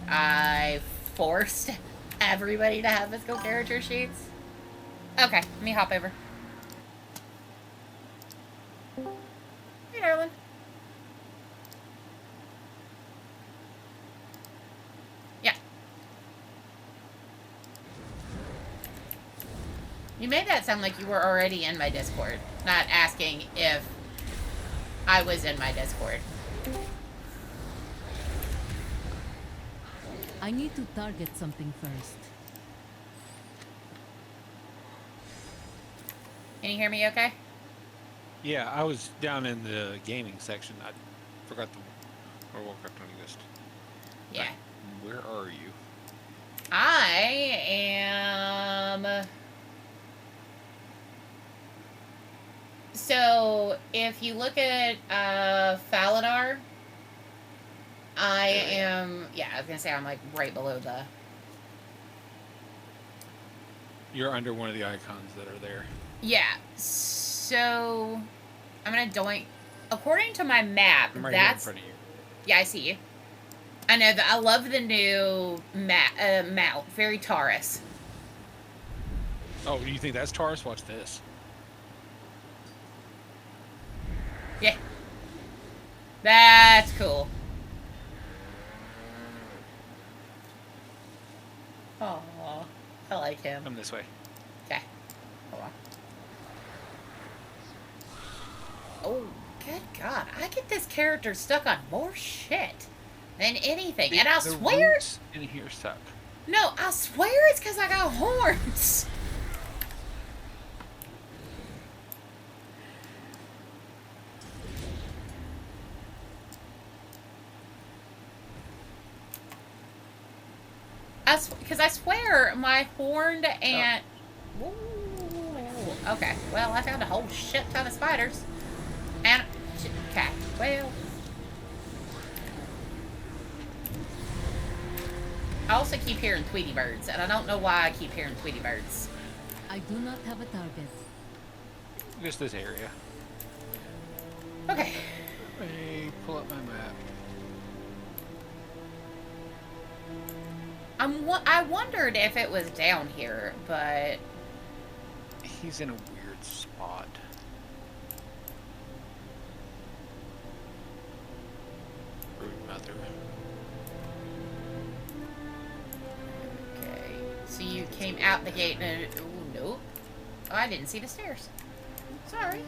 Speaker 1: I forced everybody to have physical character sheets. Okay, let me hop over. Hey, darling. Yeah. You made that sound like you were already in my Discord, not asking if I was in my Discord.
Speaker 3: I need to target something first.
Speaker 1: Can you hear me okay?
Speaker 8: Yeah, I was down in the gaming section. I forgot to, or Warcraft on list.
Speaker 1: Yeah.
Speaker 8: Where are you?
Speaker 1: I am... So, if you look at Faladar, I am... Yeah, I was going to say I'm like right below the...
Speaker 8: You're under one of the icons that are there.
Speaker 1: Yeah, so... I'm going to doink... According to my map,
Speaker 8: I'm right here in
Speaker 1: that's...
Speaker 8: front of you.
Speaker 1: Yeah, I see you. I know that I love the new mount. Very Taurus.
Speaker 8: Oh, you think that's Taurus? Watch this.
Speaker 1: Yeah. That's cool. Aww. I like him.
Speaker 8: Come this way.
Speaker 1: Okay. Hold on. God, I get this character stuck on more shit than anything. And I
Speaker 8: The
Speaker 1: swear...
Speaker 8: roots in here suck.
Speaker 1: No, I swear it's because I got horns. Because I swear my horned and... Ooh, okay, well, I found a whole shit ton of spiders. And... Okay, well... I also keep hearing Tweety birds, and I don't know why I keep hearing Tweety birds.
Speaker 3: I do not have a target.
Speaker 8: Just this area.
Speaker 1: Okay.
Speaker 8: Let me pull up my map.
Speaker 1: I wondered if it was down here, but...
Speaker 8: He's in a weird spot. Brood mother.
Speaker 1: Okay. So you came out the gate and... Ooh, nope. Oh, I didn't see the stairs. Sorry.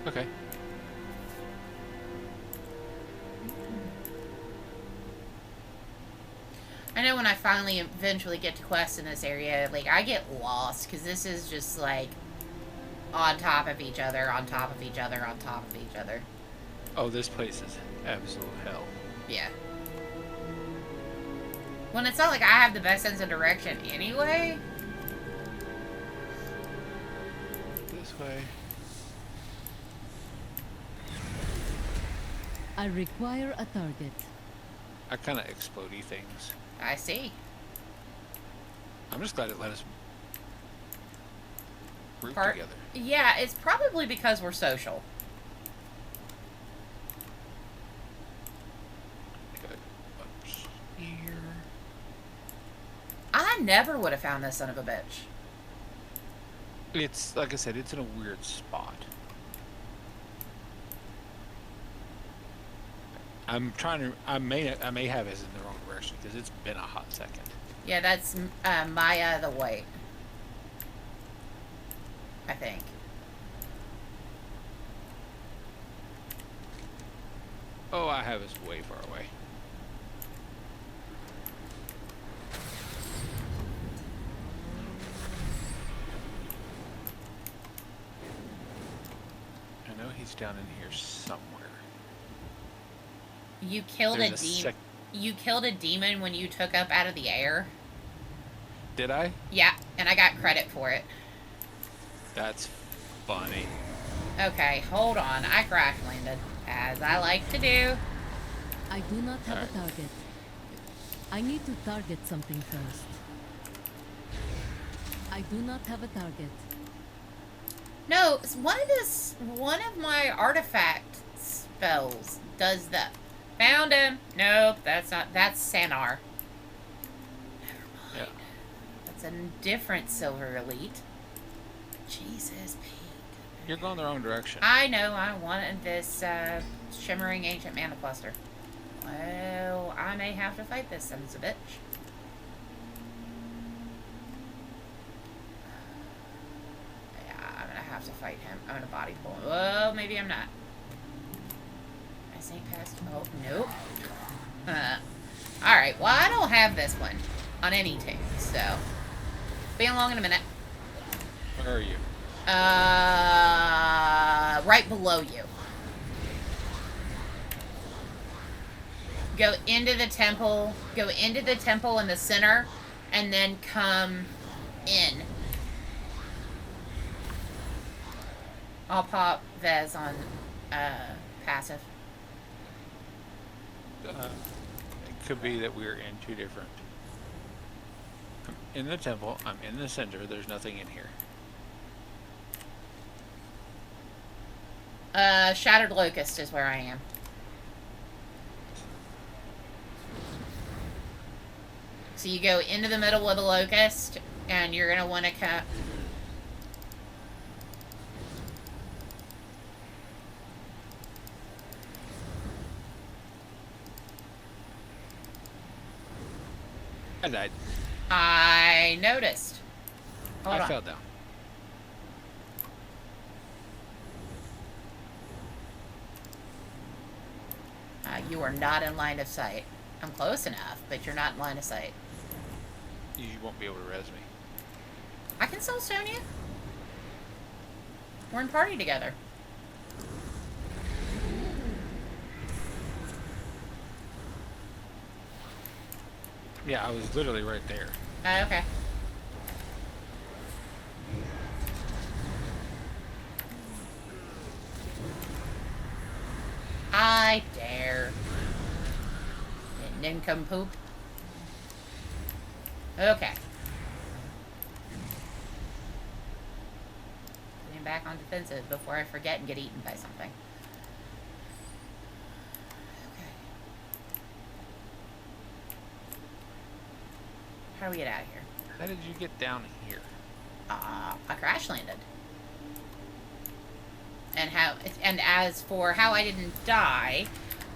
Speaker 8: Okay.
Speaker 1: I know when I finally eventually get to quests in this area, like, I get lost, because this is just, like, on top of each other, on top of each other, on top of each other.
Speaker 8: Oh, this place is absolute hell.
Speaker 1: Yeah. When it's not like I have the best sense of direction anyway.
Speaker 8: This way.
Speaker 3: I require a target.
Speaker 8: I kind of explodey things.
Speaker 1: I see.
Speaker 8: I'm just glad it let us group
Speaker 1: Part-
Speaker 8: together.
Speaker 1: Yeah, it's probably because we're social.
Speaker 8: Go up here.
Speaker 1: I never would have found this son of a bitch.
Speaker 8: It's like I said, it's in a weird spot. I'm trying to. I may have us in the wrong direction because it's been a hot second.
Speaker 1: Yeah, that's Maya the White. I think.
Speaker 8: Oh, I have us way far away. I know he's down in here somewhere.
Speaker 1: You killed
Speaker 8: There's
Speaker 1: a
Speaker 8: a
Speaker 1: demon. You killed a demon when you took up out of the air.
Speaker 8: Did I?
Speaker 1: Yeah, and I got credit for it.
Speaker 8: That's funny.
Speaker 1: Okay, hold on. I crash landed, as I like to do.
Speaker 3: I do not have
Speaker 8: Alright.
Speaker 3: a target. I need to target something first. I do not have a target.
Speaker 1: No, one of my artifact spells does that. Found him. Nope, that's Sanar.
Speaker 8: Yeah.
Speaker 1: That's a different silver elite. Jesus, Pete.
Speaker 8: You're going the wrong direction.
Speaker 1: I know, I wanted this shimmering ancient mana cluster. Well, I may have to fight this son of a bitch. Yeah, I'm gonna have to fight him. I'm gonna body pull him. Oh, maybe I'm not. I sneak past. Oh, nope. Alright, well, I don't have this one on any team, so. Be along in a minute.
Speaker 8: Where are you?
Speaker 1: Right below you. Go into the temple in the center, and then come in. I'll pop Vez on passive.
Speaker 8: It could be that we're in two different. I'm in the temple. I'm in the center. There's nothing in here.
Speaker 1: Shattered Locust is where I am. So you go into the middle of the Locust, and you're gonna want to come.
Speaker 8: I died.
Speaker 1: I noticed. Hold
Speaker 8: I
Speaker 1: on.
Speaker 8: fell down.
Speaker 1: You are not in line of sight. I'm close enough, but you're not in line of sight.
Speaker 8: You won't be able to res me.
Speaker 1: I can still stone you. We're in party together.
Speaker 8: Yeah, I was literally right there.
Speaker 1: Okay. I dare. Nincompoop. Okay. Getting back on defensive before I forget and get eaten by something. Okay. How do we get out of here?
Speaker 8: How did you get down here?
Speaker 1: I crash landed. And as for how I didn't die,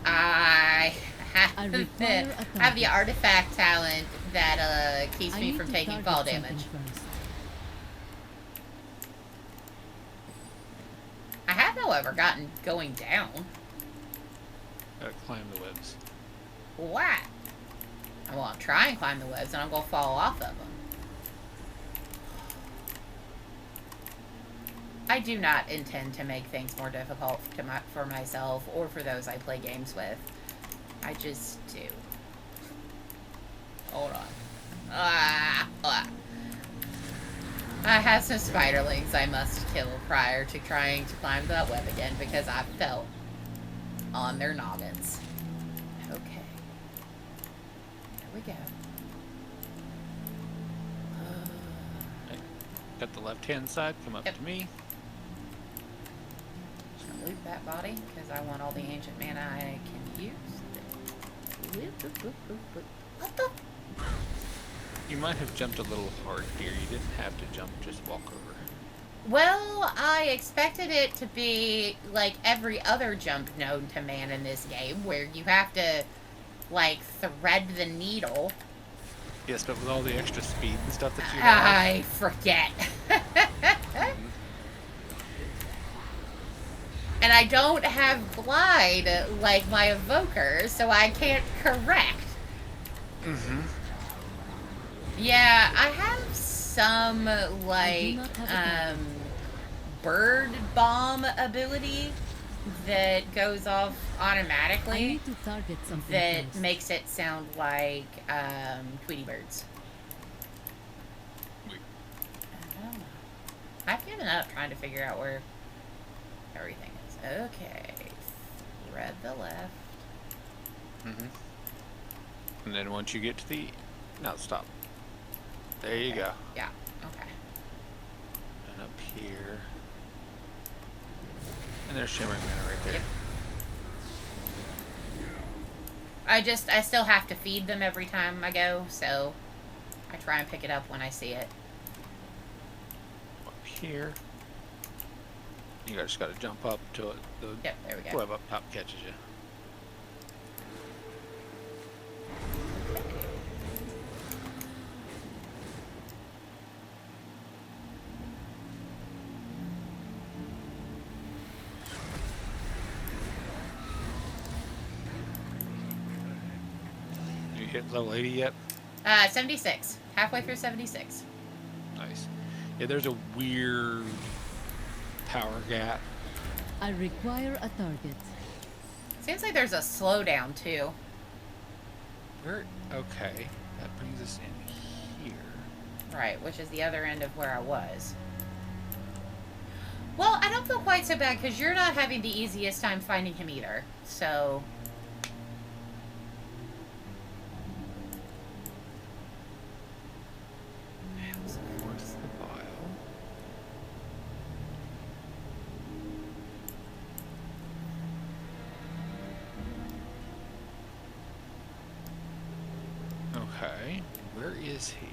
Speaker 1: I have the artifact talent that keeps me from taking fall damage. I have, however, gotten going down.
Speaker 8: Gotta climb the webs.
Speaker 1: What? Well, I'm trying to climb the webs and I'm gonna fall off of them. I do not intend to make things more difficult for myself or for those I play games with. I just do. Hold on. I have some spiderlings I must kill prior to trying to climb that web again because I fell on their noggins. Okay. There we go.
Speaker 8: Got the left-hand side. Come up to me.
Speaker 1: Just gonna loot that body because I want all the ancient mana I can use. What the?
Speaker 8: You might have jumped a little hard here. You didn't have to jump. Just walk over.
Speaker 1: Well, I expected it to be like every other jump known to man in this game, where you have to, like, thread the needle.
Speaker 8: Yes, but with all the extra speed and stuff that you have.
Speaker 1: I forget. And I don't have glide like my evoker, so I can't correct.
Speaker 8: Mm-hmm.
Speaker 1: Yeah, I have some, like, bird bomb ability that goes off automatically that makes it sound like, Tweety birds.
Speaker 8: Wait.
Speaker 1: I don't know. I've given up trying to figure out where everything is. Okay. Thread the left.
Speaker 8: Mm-hmm. And then once you get to the... No, stop. There you go.
Speaker 1: Yeah, okay.
Speaker 8: And up here. And there's shimmering mana right there.
Speaker 1: Yep. I still have to feed them every time I go, so I try and pick it up when I see it.
Speaker 8: Up here. You just gotta jump up till the
Speaker 1: Yep, there we go.
Speaker 8: web up top catches you. You hit level 80 yet?
Speaker 1: 76. Halfway through 76.
Speaker 8: Nice. Yeah, there's a weird power gap.
Speaker 3: I require a target.
Speaker 1: Seems like there's a slowdown, too.
Speaker 8: Where? Okay. That brings us in here.
Speaker 1: Right, which is the other end of where I was. Well, I don't feel quite so bad, because you're not having the easiest time finding him either. So...
Speaker 8: Where's the vial? Okay. Where is he?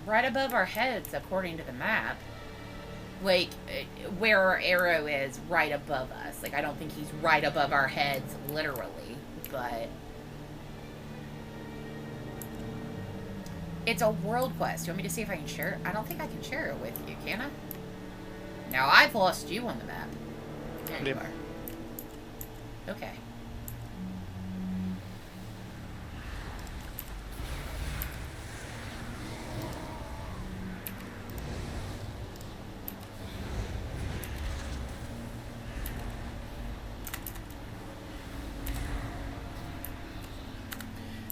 Speaker 1: right above our heads, according to the map. Like, where our arrow is right above us. Like, I don't think he's right above our heads, literally, but... It's a world quest. You want me to see if I can share it? I don't think I can share it with you, can I? Now, I've lost you on the map. There you
Speaker 8: Yep.
Speaker 1: are. Okay.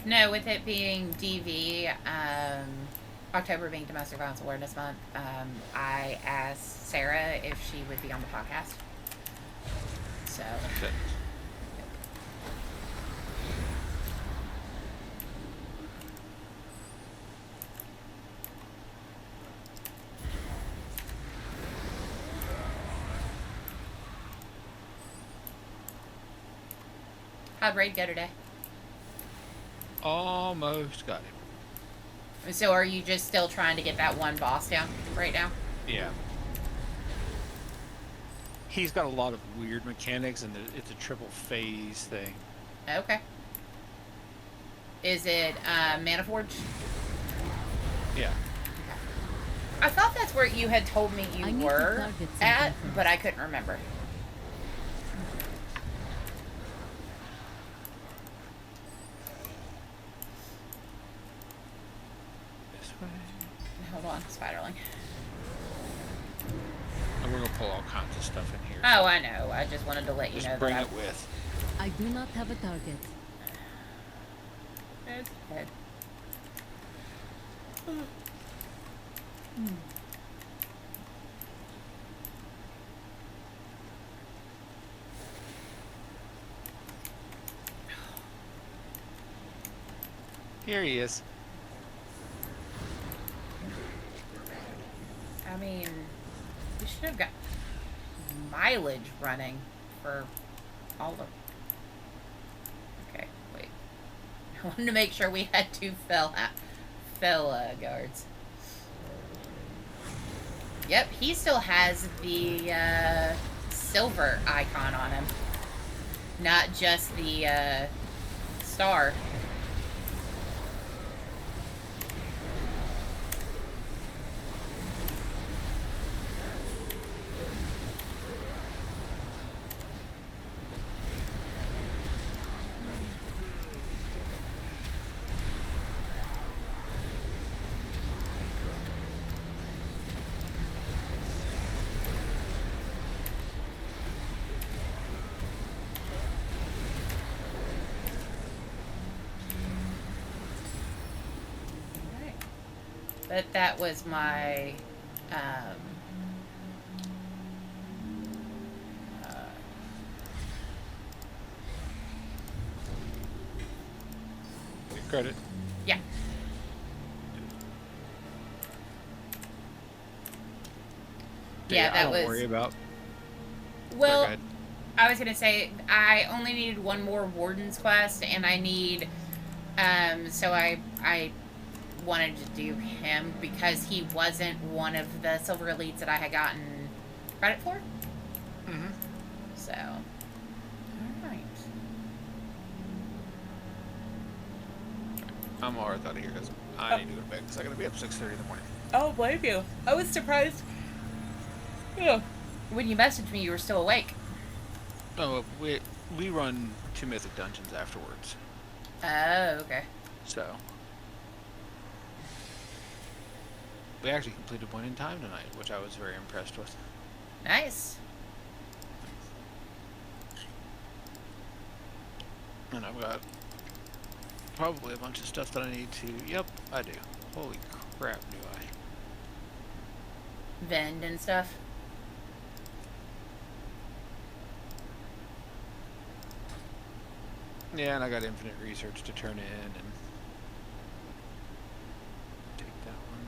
Speaker 1: No, with it being DV, October being Domestic Violence Awareness Month, I asked Sarah if she would be on the podcast. So,
Speaker 8: Good.
Speaker 1: how'd Raid go today?
Speaker 8: Almost got him.
Speaker 1: So, are you just still trying to get that one boss down right now?
Speaker 8: Yeah. He's got a lot of weird mechanics, and it's a triple phase thing.
Speaker 1: Okay. Is it Mana Forge?
Speaker 8: Yeah.
Speaker 1: I thought that's where you had told me
Speaker 3: I
Speaker 1: you
Speaker 3: need to
Speaker 1: were
Speaker 3: target something
Speaker 1: at,
Speaker 3: first.
Speaker 1: but I couldn't remember.
Speaker 8: This way.
Speaker 1: Hold on, spiraling.
Speaker 8: And we're gonna pull all kinds of stuff in here.
Speaker 1: Oh, I know. I just wanted to let you
Speaker 8: Just
Speaker 1: know
Speaker 8: bring
Speaker 1: that
Speaker 8: it with.
Speaker 3: I do not have a target.
Speaker 1: It's good.
Speaker 8: Here he is.
Speaker 1: I mean, we should have got mileage running for all the... Okay, wait. I wanted to make sure we had two fell guards. Yep, he still has the silver icon on him. Not just the star. But that was my
Speaker 8: Good credit.
Speaker 1: yeah. Yeah,
Speaker 8: I
Speaker 1: that
Speaker 8: don't
Speaker 1: was
Speaker 8: worry about.
Speaker 1: well.
Speaker 8: Go ahead.
Speaker 1: I was gonna say I only needed one more warden's quest, and I need so I wanted to do him because he wasn't one of the silver elites that I had gotten credit for.
Speaker 8: Mm-hmm.
Speaker 1: So, all right.
Speaker 8: I'm alright out of here because I need to go to bed because I gotta be up 6:30 in the morning.
Speaker 1: Oh, blame you. I was surprised. Yeah. When you messaged me, you were still awake.
Speaker 8: Oh, we run 2 mythic dungeons afterwards,
Speaker 1: Oh, okay.
Speaker 8: so we actually completed one in time tonight, which I was very impressed with.
Speaker 1: Nice.
Speaker 8: And I've got probably a bunch of stuff that I need to. Yep, I do. Holy crap, do I?
Speaker 1: Vend and stuff.
Speaker 8: Yeah, and I got infinite research to turn in and take that one.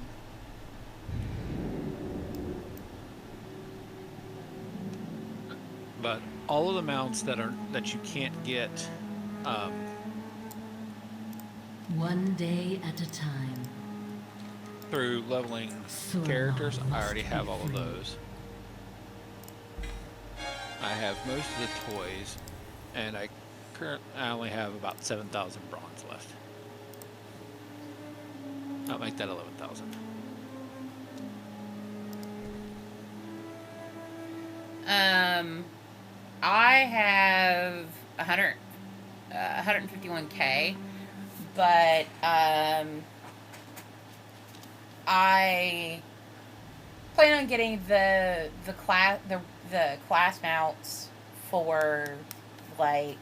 Speaker 8: But all of the mounts that you can't get,
Speaker 3: One day at a time.
Speaker 8: through leveling
Speaker 3: So
Speaker 8: characters,
Speaker 3: long
Speaker 8: I already
Speaker 3: must
Speaker 8: have
Speaker 3: be
Speaker 8: all of
Speaker 3: free.
Speaker 8: those. I have most of the toys, and I only have about 7,000 bronze left. I'll make that 11,000.
Speaker 1: I have 151k, but I plan on getting the class mounts for like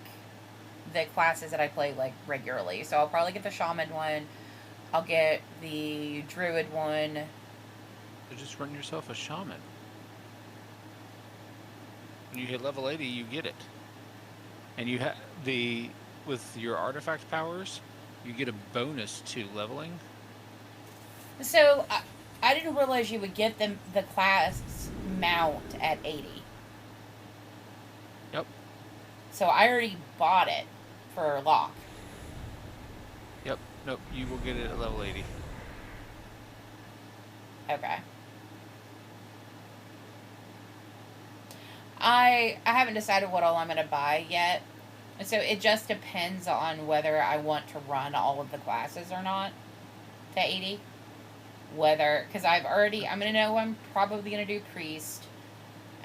Speaker 1: the classes that I play like regularly. So I'll probably get the shaman one. I'll get the druid one.
Speaker 8: So just run yourself a shaman. When you hit level 80, you get it. And you have with your artifact powers, you get a bonus to leveling.
Speaker 1: So I didn't realize you would get the class mount at 80.
Speaker 8: Yep.
Speaker 1: So I already bought it for lock.
Speaker 8: Yep. Nope. You will get it at level 80.
Speaker 1: Okay. I haven't decided what all I'm going to buy yet. So it just depends on whether I want to run all of the classes or not to 80. Because I'm going to know I'm probably going to do priest.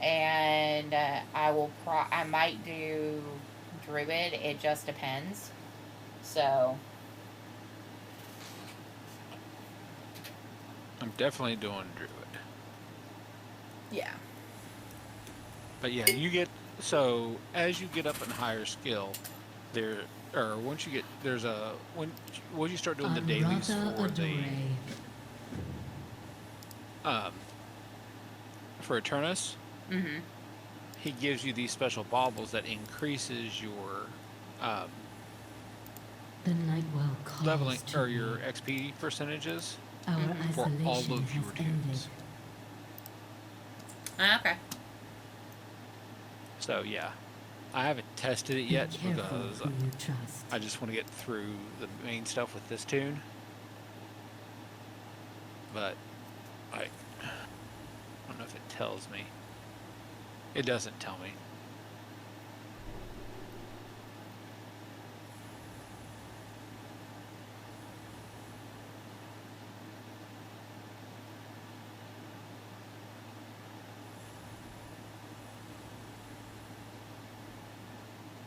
Speaker 1: And I might do druid. It just depends. So.
Speaker 8: I'm definitely doing druid.
Speaker 1: Yeah.
Speaker 8: But yeah, you get, so as you get up in higher skill, once you get, once you start doing the dailies for Eternus,
Speaker 1: Mm-hmm.
Speaker 8: he gives you these special baubles that increases your
Speaker 3: The Nightwell calls
Speaker 8: leveling,
Speaker 3: to
Speaker 8: or
Speaker 3: me.
Speaker 8: your XP percentages
Speaker 3: Our
Speaker 8: for all
Speaker 3: isolation
Speaker 8: of your
Speaker 3: has
Speaker 8: tunes.
Speaker 1: ended. Okay.
Speaker 8: So yeah, I haven't tested it yet
Speaker 3: Be careful
Speaker 8: because
Speaker 3: who you trust.
Speaker 8: I just want to get through the main stuff with this tune. But I don't know if it tells me. It doesn't tell me.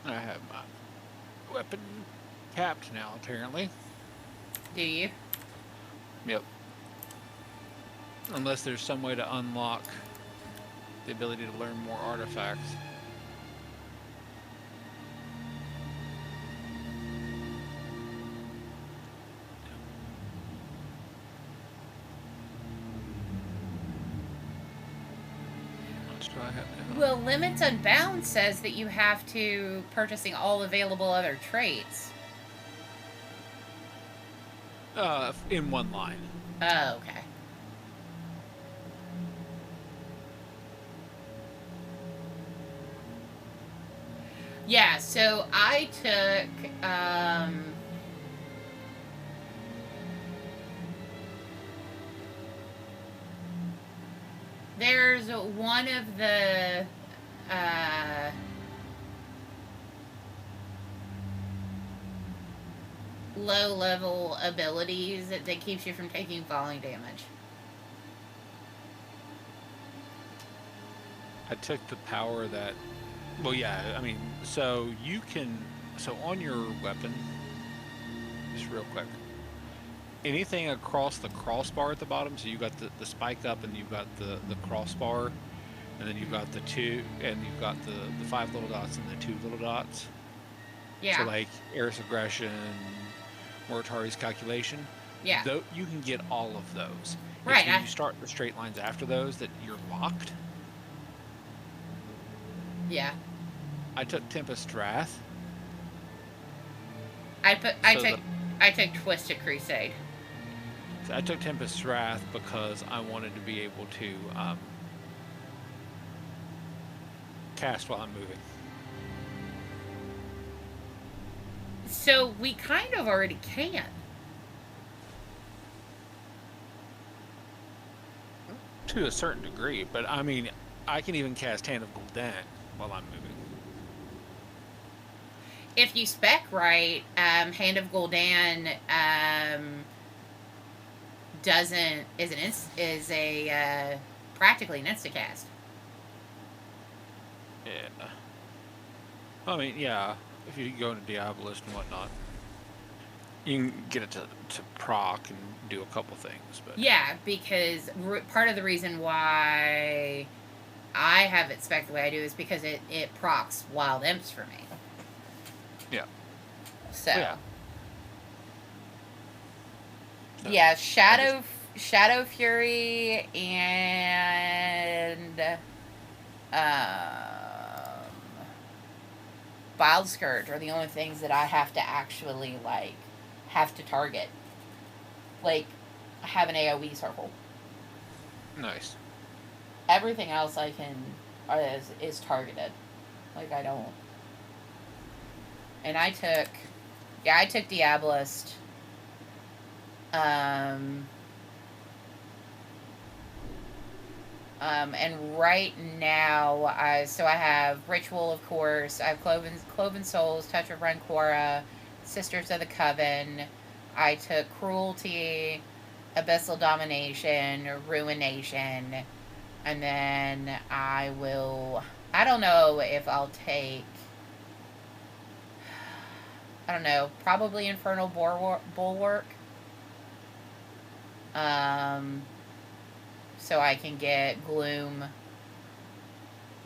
Speaker 8: I have my weapon capped now, apparently.
Speaker 1: Do you?
Speaker 8: Yep. Unless there's some way to unlock the ability to learn more artifacts. How much do I have now?
Speaker 1: Well, Limits Unbound says that you have to purchasing all available other traits.
Speaker 8: In one line.
Speaker 1: Oh, okay. Yeah, so I took, there's one of the, low-level abilities that keeps you from taking falling damage.
Speaker 8: I took the power that, well, yeah, I mean, so you can, so on your weapon, just real quick, anything across the crossbar at the bottom, so you got the spike up and you've got the crossbar, and then you've got the two, and you've got the 5 little dots and the 2 little dots.
Speaker 1: Yeah.
Speaker 8: So like Eris Aggression, Moritari's Calculation.
Speaker 1: Yeah.
Speaker 8: Though you can get all of those.
Speaker 1: Right.
Speaker 8: It's when you start the straight lines after those that you're locked.
Speaker 1: Yeah.
Speaker 8: I took Tempest Wrath.
Speaker 1: I took Twisted Crusade.
Speaker 8: So I took Tempest Wrath because I wanted to be able to cast while I'm moving.
Speaker 1: So we kind of already can.
Speaker 8: To a certain degree, but I mean, I can even cast Hand of Gul'dan while I'm moving.
Speaker 1: If you spec right, Hand of Gul'dan is a practically an instacast.
Speaker 8: Yeah. I mean, yeah, if you go into Diabolist and whatnot, you can get it to proc and do a couple things. But
Speaker 1: Yeah, because part of the reason why I have it spec the way I do is because it procs wild imps for me.
Speaker 8: yeah,
Speaker 1: So
Speaker 8: yeah. So,
Speaker 1: yeah,
Speaker 8: I
Speaker 1: Shadow Fury and Wild Scourge are the only things that I have to actually like have to target. Like have an AoE circle.
Speaker 8: nice.
Speaker 1: Everything else I can is targeted. Like I don't. And I took Diabolist. And right now, I have Ritual, of course. I have Cloven Souls, Touch of Rencora, Sisters of the Coven. I took Cruelty, Abyssal Domination, Ruination, and then I will. I don't know if I'll take. I don't know. Probably Infernal Bulwark. So I can get Gloom.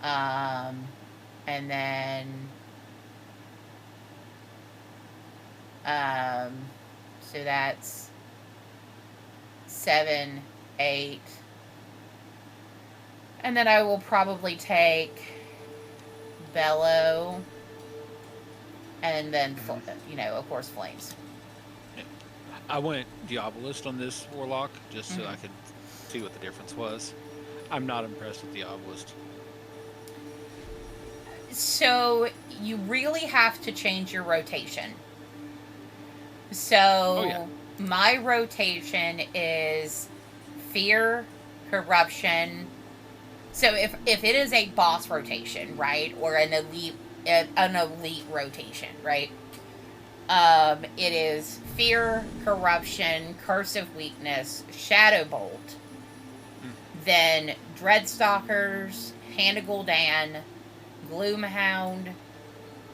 Speaker 1: And then. So that's 7, 8. And then I will probably take Bellow. And then, of course, Flames.
Speaker 8: Yeah. I went Diabolist on this Warlock just so I could see what the difference was. I'm not impressed with Diabolist.
Speaker 1: So you really have to change your rotation. So my rotation is Fear, Corruption. So if it is a boss rotation, right, or an elite rotation, right? It is Fear, Corruption, Curse of Weakness, Shadow Bolt, then Dreadstalkers, Hand of Gul'dan, Gloomhound,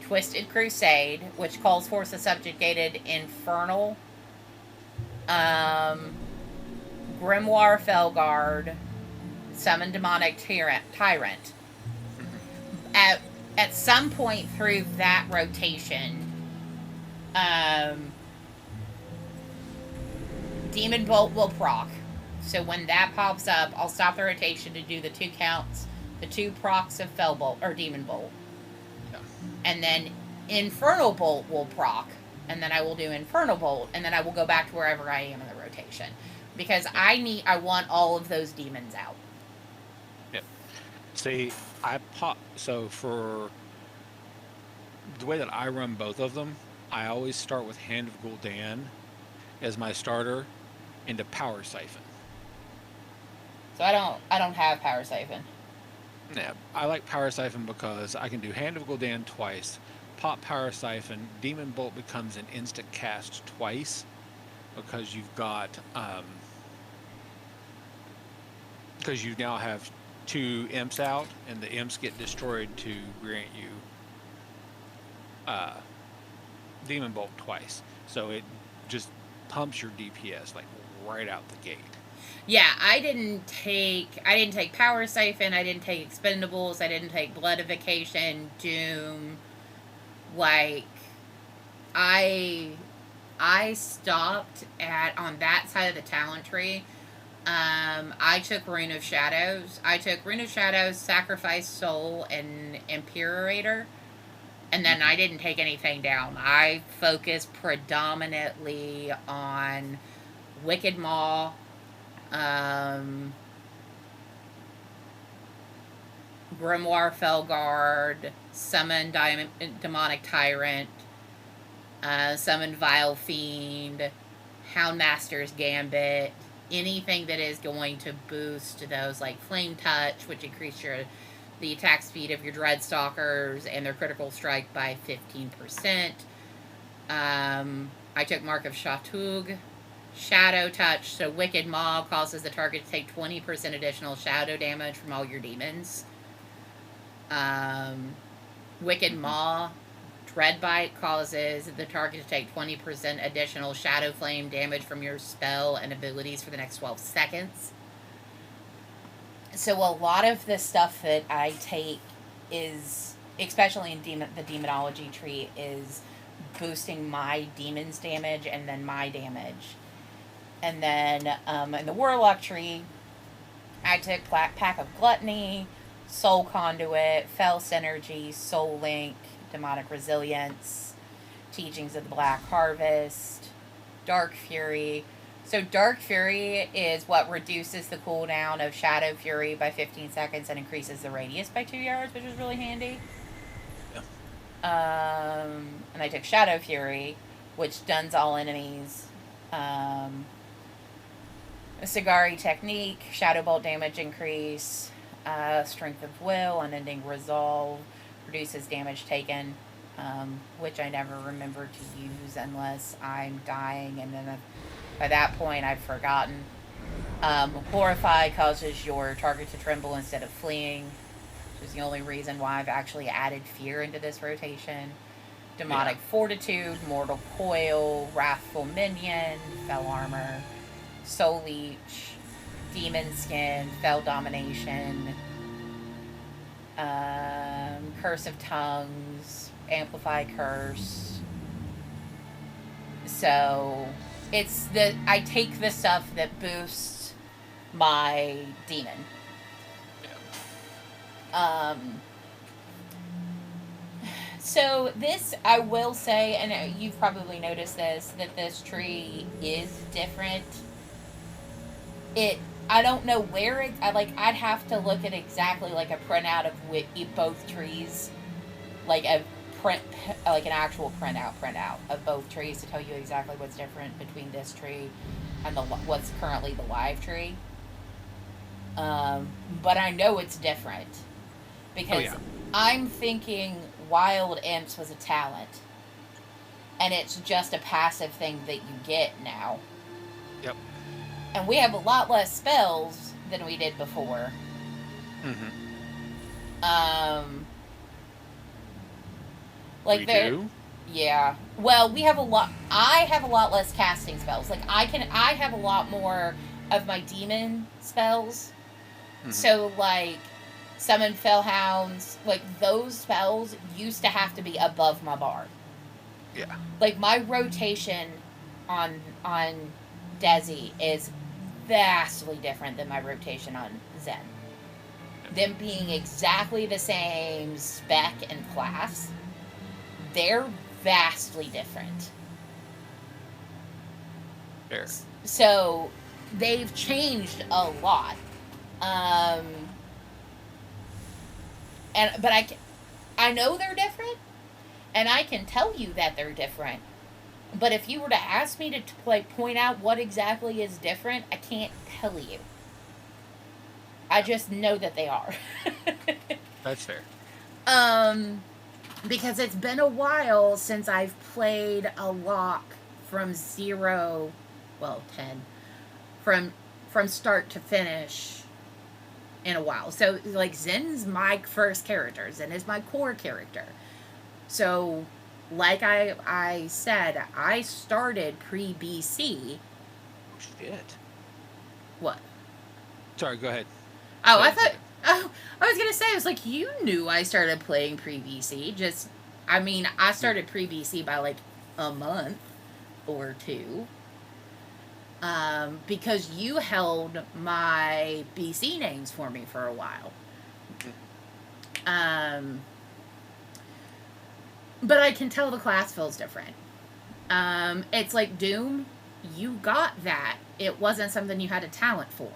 Speaker 1: Twisted Crusade, which calls for the subjugated Infernal, Grimoire Felguard, Summon Demonic Tyrant. At some point through that rotation, Demon Bolt will proc. So when that pops up, I'll stop the rotation to do the 2 counts, the 2 procs of Felbolt or Demon Bolt.
Speaker 8: Yeah.
Speaker 1: And then Infernal Bolt will proc, and then I will do Infernal Bolt, and then I will go back to wherever I am in the rotation. Because I want all of those demons out.
Speaker 8: Yep. See, so for the way that I run both of them, I always start with Hand of Gul'dan as my starter into Power Siphon.
Speaker 1: So I don't have Power Siphon.
Speaker 8: Yeah, I like Power Siphon because I can do Hand of Gul'dan twice, pop Power Siphon, Demon Bolt becomes an instant cast twice because you've got because you now have 2 imps out, and the imps get destroyed to grant you Demon Bolt twice. So it just pumps your DPS like right out the gate.
Speaker 1: Yeah, I didn't take Power Siphon, I didn't take Expendables, I didn't take Bloodification, Doom. Like I stopped on that side of the talent tree. I took Rune of Shadows. Sacrifice Soul, and Imperator. And then I didn't take anything down. I focused predominantly on Wicked Maw, Grimoire Felguard, Summon Demonic Tyrant, Summon Vile Fiend, Houndmaster's Gambit, anything that is going to boost those, like Flame Touch, which increases the attack speed of your Dreadstalkers and their critical strike by 15%. I took Mark of Shatug. Shadow Touch, so Wicked Maw causes the target to take 20% additional shadow damage from all your demons. Wicked Maw Dread Bite causes the target to take 20% additional Shadow Flame damage from your spell and abilities for the next 12 seconds. So a lot of the stuff that I take is, especially in the Demonology tree, is boosting my demon's damage and then my damage. And then in the Warlock tree, I took Pack of Gluttony, Soul Conduit, Fell Synergy, Soul Link, Demonic Resilience, Teachings of the Black Harvest, Dark Fury. So Dark Fury is what reduces the cooldown of Shadow Fury by 15 seconds and increases the radius by 2 yards, which is really handy. Yeah. And I took Shadow Fury, which stuns all enemies. Sagari Technique, Shadow Bolt damage increase, Strength of Will, Unending Resolve, reduces damage taken, which I never remember to use unless I'm dying, and then by that point I've forgotten. Horrify causes your target to tremble instead of fleeing, which is the only reason why I've actually added fear into this rotation. Demonic Fortitude, Mortal Coil, Wrathful Minion, Fell Armor, Soul Leech, Demon Skin, Fell Domination, Curse of Tongues, Amplify Curse. So it's I take the stuff that boosts my demon. So this, I will say, and you've probably noticed this, that this tree is different. I don't know where I'd have to look at exactly like a printout of both trees, like a print, like an actual printout of both trees to tell you exactly what's different between this tree and what's currently the live tree. But I know it's different because I'm thinking Wild Imps was a talent, and it's just a passive thing that you get now.
Speaker 8: Yep.
Speaker 1: And we have a lot less spells than we did before. Like
Speaker 8: we
Speaker 1: there,
Speaker 8: do?
Speaker 1: Yeah. Well, we have a lot. I have a lot less casting spells. Like I have a lot more of my demon spells. So like, summon Fellhounds, like those spells used to have to be above my bar.
Speaker 8: Yeah.
Speaker 1: Like my rotation on Desi is vastly different than my rotation on Zen. Them being exactly the same spec and class, they're vastly different.
Speaker 8: Fair.
Speaker 1: So they've changed a lot. But I know they're different, and I can tell you that they're different. But if you were to ask me to point out what exactly is different, I can't tell you. I just know that they are.
Speaker 8: That's fair.
Speaker 1: Because it's been a while since I've played a lock from 10, from start to finish in a while. So, like, Zen's my first character. Zen is my core character. So, like I said, I started pre-BC.
Speaker 8: Oh, shit.
Speaker 1: What?
Speaker 8: Sorry, go ahead.
Speaker 1: Oh, I thought... Oh, I was going to say, I was like, you knew I started playing pre-BC. I started pre-BC by, like, a month or two. Because you held my BC names for me for a while. But I can tell the class feels different. It's like Doom, you got that. It wasn't something you had a talent for.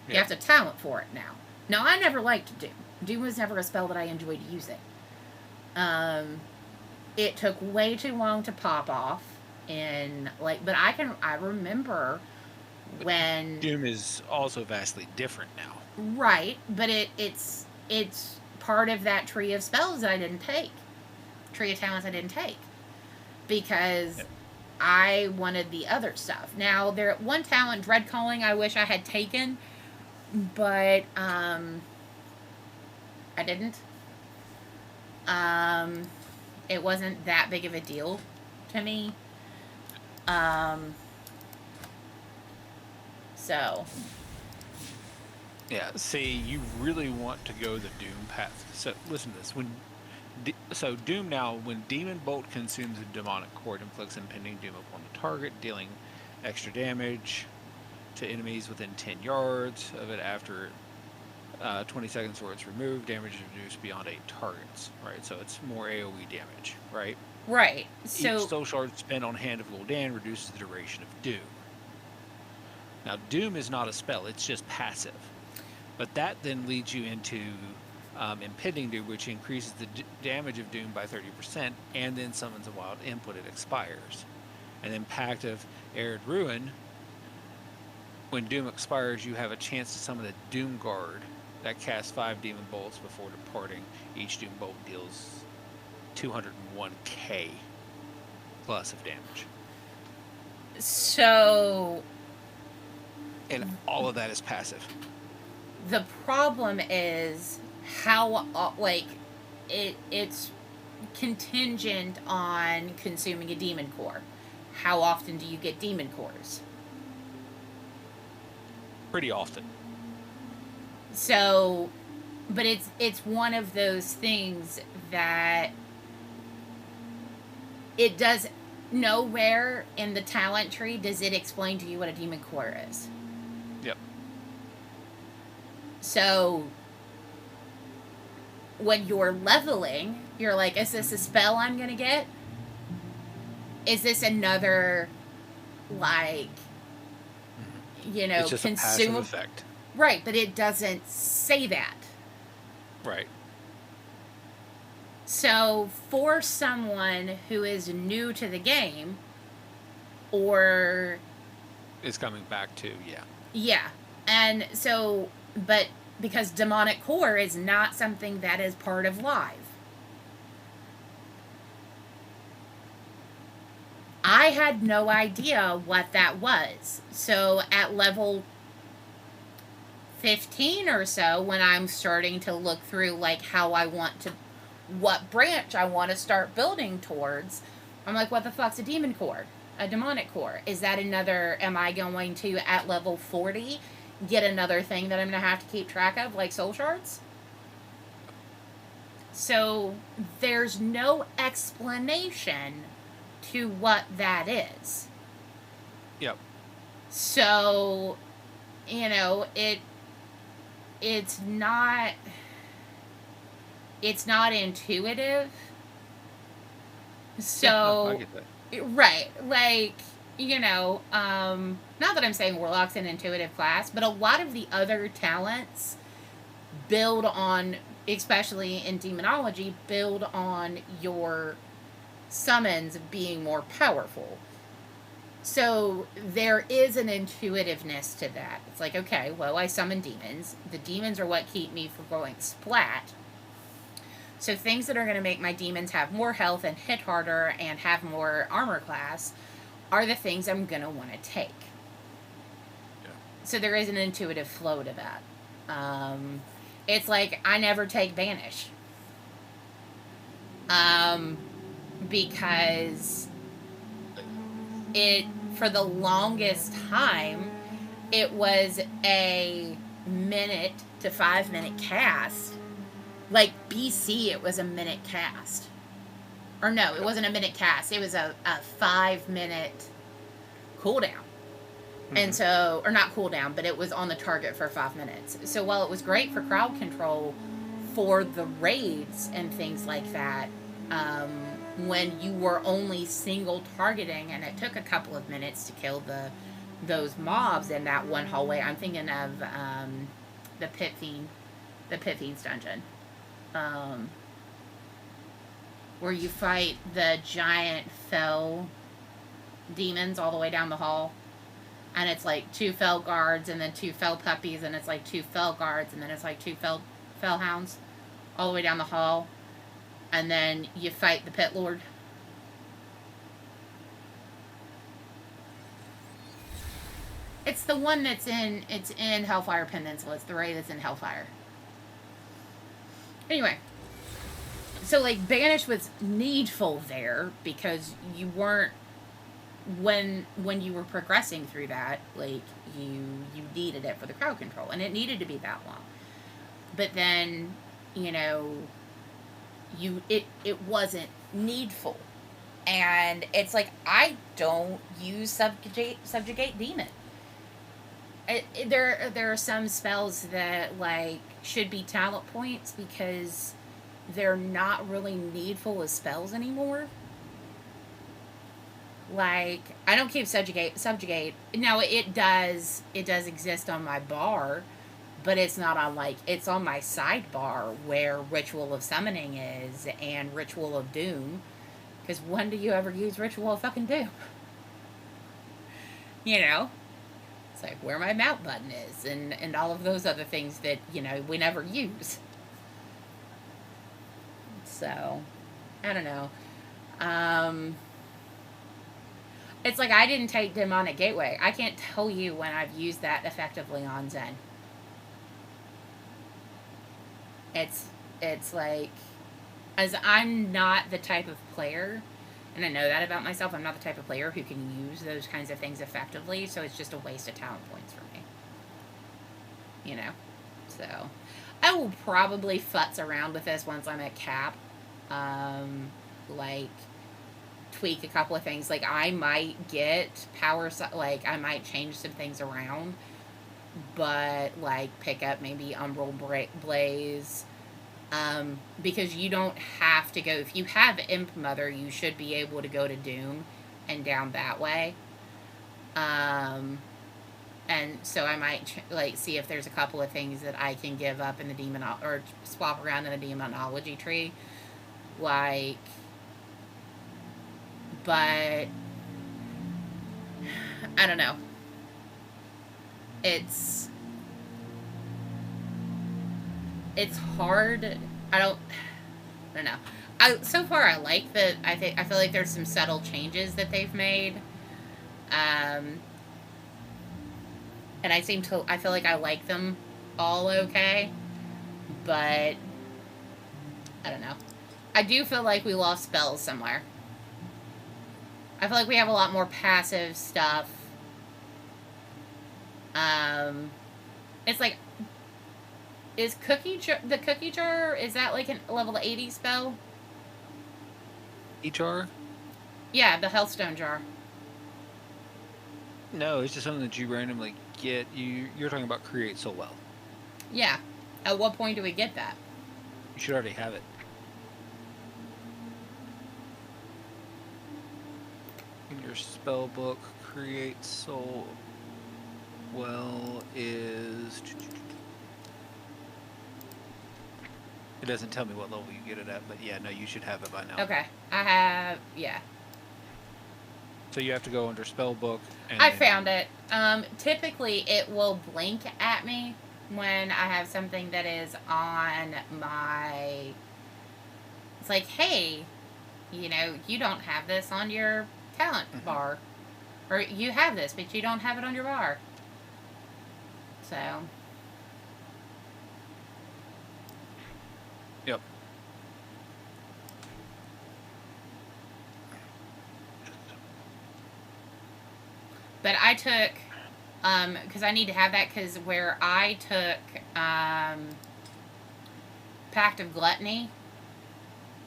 Speaker 1: You have to talent for it now. Now, I never liked Doom. Doom was never a spell that I enjoyed using. It took way too long to pop off. But I remember when...
Speaker 8: Doom is also vastly different now.
Speaker 1: Right, but it's part of that tree of spells that I didn't take. Tree of talents I didn't take. Because I wanted the other stuff. Now, one talent, Dread Calling, I wish I had taken, but I didn't. It wasn't that big of a deal to me. So.
Speaker 8: Yeah, see, you really want to go the Doom path. So listen to this. So Doom now, when Demon Bolt consumes a demonic core, it inflicts impending doom upon the target, dealing extra damage to enemies within 10 yards of it after 20 seconds where it's removed. Damage is reduced beyond 8 targets, right? So it's more AoE damage, right?
Speaker 1: Right.
Speaker 8: Each soul shard spent on Hand of Gul'dan reduces the duration of Doom. Now, Doom is not a spell, it's just passive. But that then leads you into Impending Doom, which increases the damage of Doom by 30%, and then summons a wild input, it expires. And then Pact of Arid Ruin, when Doom expires, you have a chance to summon a Doom Guard that casts 5 Demon Bolts before departing. Each Doom Bolt deals 201k plus of damage.
Speaker 1: So...
Speaker 8: And all of that is passive.
Speaker 1: The problem is how, it's contingent on consuming a demon core. How often do you get demon cores?
Speaker 8: Pretty often.
Speaker 1: So, but it's one of those things that it does, nowhere in the talent tree does it explain to you what a demon core is.
Speaker 8: Yep.
Speaker 1: So, when you're leveling, you're like, is this a spell I'm going to get? Is this another,
Speaker 8: it's just a passive effect.
Speaker 1: Right, but it doesn't say that.
Speaker 8: Right.
Speaker 1: So, for someone who is new to the game, or...
Speaker 8: Is coming back to, yeah.
Speaker 1: Yeah. And so, but because demonic core is not something that is part of live. I had no idea what that was. So at level 15 or so, when I'm starting to look through how I want to, what branch I want to start building towards, I'm like, what the fuck's a demon core? A demonic core? Is that another, am I going to, at level 40, get another thing that I'm going to have to keep track of, like soul shards? So, there's no explanation to what that is.
Speaker 8: Yep.
Speaker 1: So, it's not intuitive. So,
Speaker 8: I get that.
Speaker 1: Right, not that I'm saying Warlock's an intuitive class, but a lot of the other talents build on, especially in demonology, build on your summons being more powerful. So there is an intuitiveness to that. It's like, okay, well, I summon demons. The demons are what keep me from going splat. So things that are going to make my demons have more health and hit harder and have more armor class are the things I'm going to want to take.
Speaker 8: Yeah.
Speaker 1: So there is an intuitive flow to that. It's like I never take Banish. Because for the longest time, it was a minute to 5 minute cast. Like BC, it was a minute cast. Or no, it wasn't a minute cast. It was a 5 minute cooldown. Mm-hmm. And so, or not cooldown, but it was on the target for 5 minutes. So while it was great for crowd control for the raids and things like that, when you were only single targeting and it took a couple of minutes to kill those mobs in that one hallway, I'm thinking of the Pit Fiend's dungeon. Where you fight the giant fell demons all the way down the hall. And it's like 2 fell guards and then 2 fell puppies, and it's like 2 fell guards and then it's like 2 fell hounds all the way down the hall. And then you fight the pit lord. It's the one that's in Hellfire Peninsula. It's the raid that's in Hellfire. Anyway. So, like, banish was needful there because you weren't when you were progressing through that, like, you needed it for the crowd control, and it needed to be that long. But then, you know, it wasn't needful. And it's like, I don't use subjugate demon. There are some spells that, like, should be talent points because they're not really needful as spells anymore. Like, I don't keep subjugate. Now it does exist on my bar, but it's not on, like, it's on my sidebar where Ritual of Summoning is and Ritual of Doom. Because when do you ever use Ritual of fucking Doom? You know? It's like where my mount button is and all of those other things that, you know, we never use. So, I don't know. It's like I didn't take Demonic Gateway. I can't tell you when I've used that effectively on Zen. It's like, as I'm not the type of player, and I know that about myself, I'm not the type of player who can use those kinds of things effectively, so it's just a waste of talent points for me. You know? So, I will probably futz around with this once I'm at cap. Like, tweak a couple of things. Like, I might get power, like, I might change some things around, but, like, pick up maybe Umbral Blaze, because you don't have to go, if you have Imp Mother, you should be able to go to Doom and down that way. And so I might, like, see if there's a couple of things that I can give up in the or swap around in the Demonology tree. Like, but I don't know. It's hard. I don't know. So far I like that. I feel like there's some subtle changes that they've made. And I feel like I like them all okay. But I don't know. I do feel like we lost spells somewhere. I feel like we have a lot more passive stuff. It's like, is the cookie jar, is that like a level 80 spell?
Speaker 8: E-jar?
Speaker 1: Yeah, the Healthstone jar.
Speaker 8: No, it's just something that you randomly get. You're talking about Create So Well.
Speaker 1: Yeah. At what point do we get that?
Speaker 8: You should already have it. In your spell book, Create So Well is... It doesn't tell me what level you get it at, but yeah, no, you should have it by now.
Speaker 1: Okay. I have, yeah.
Speaker 8: So you have to go under spell book. And
Speaker 1: I found it. Typically it will blink at me when I have something that is on my... It's like, hey, you know, you don't have this on your talent bar. Or you have this, but you don't have it on your bar. So...
Speaker 8: Yep.
Speaker 1: But I took, because I need to have that, because where I took Pact of Gluttony,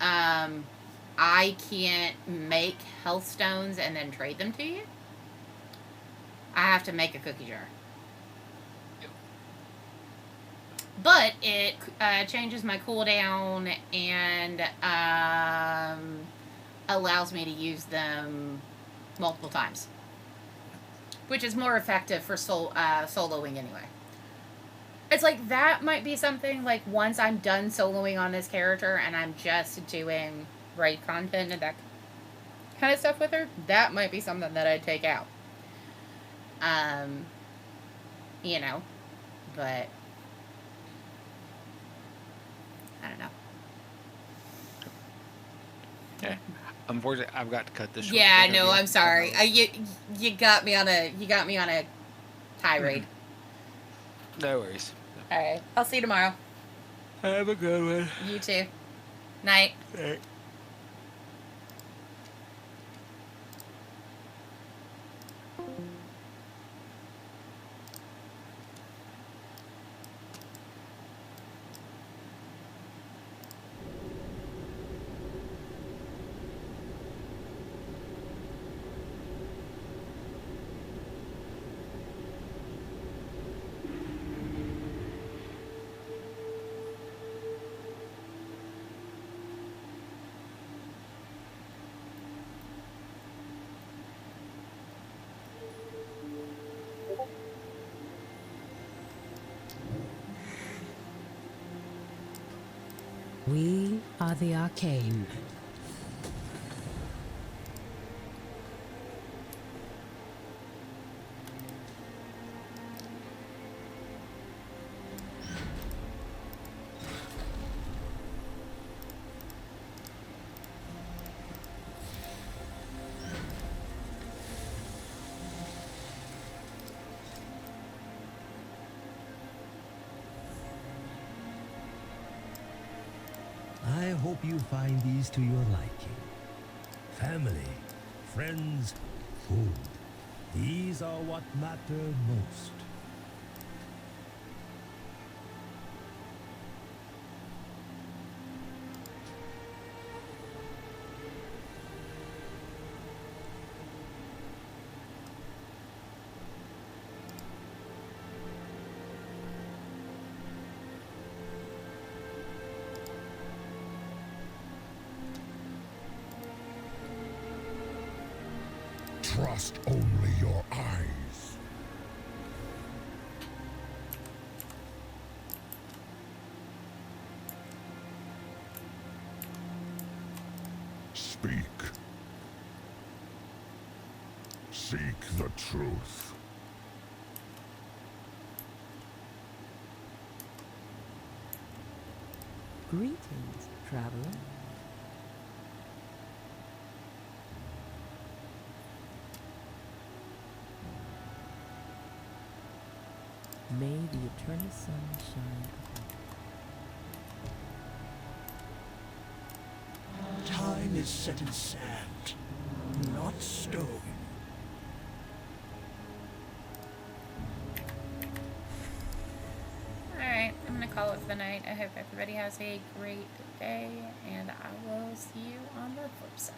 Speaker 1: I can't make health stones and then trade them to you. I have to make a cookie jar. But it changes my cooldown and allows me to use them multiple times. Which is more effective for soloing anyway. It's like, that might be something, like, once I'm done soloing on this character and I'm just doing raid content and that kind of stuff with her, that might be something that I'd take out. You know, but... I don't know.
Speaker 8: Okay. Unfortunately, I've got to cut this short.
Speaker 1: Yeah, no, I'm sorry. You got me on a tirade.
Speaker 8: No worries.
Speaker 1: All right, I'll see you tomorrow.
Speaker 8: Have a good one.
Speaker 1: You too. Night.
Speaker 9: We are the Arcane.
Speaker 10: I hope you find these to your liking. Family, friends, food. These are what matter most.
Speaker 5: Trust only your eyes. Speak. Seek the truth.
Speaker 9: Greetings, traveler. May the eternal sun shine upon
Speaker 7: Time is set in sand, not stone.
Speaker 1: Alright, I'm gonna call it for the night. I hope everybody has a great day, and I will see you on the flip side.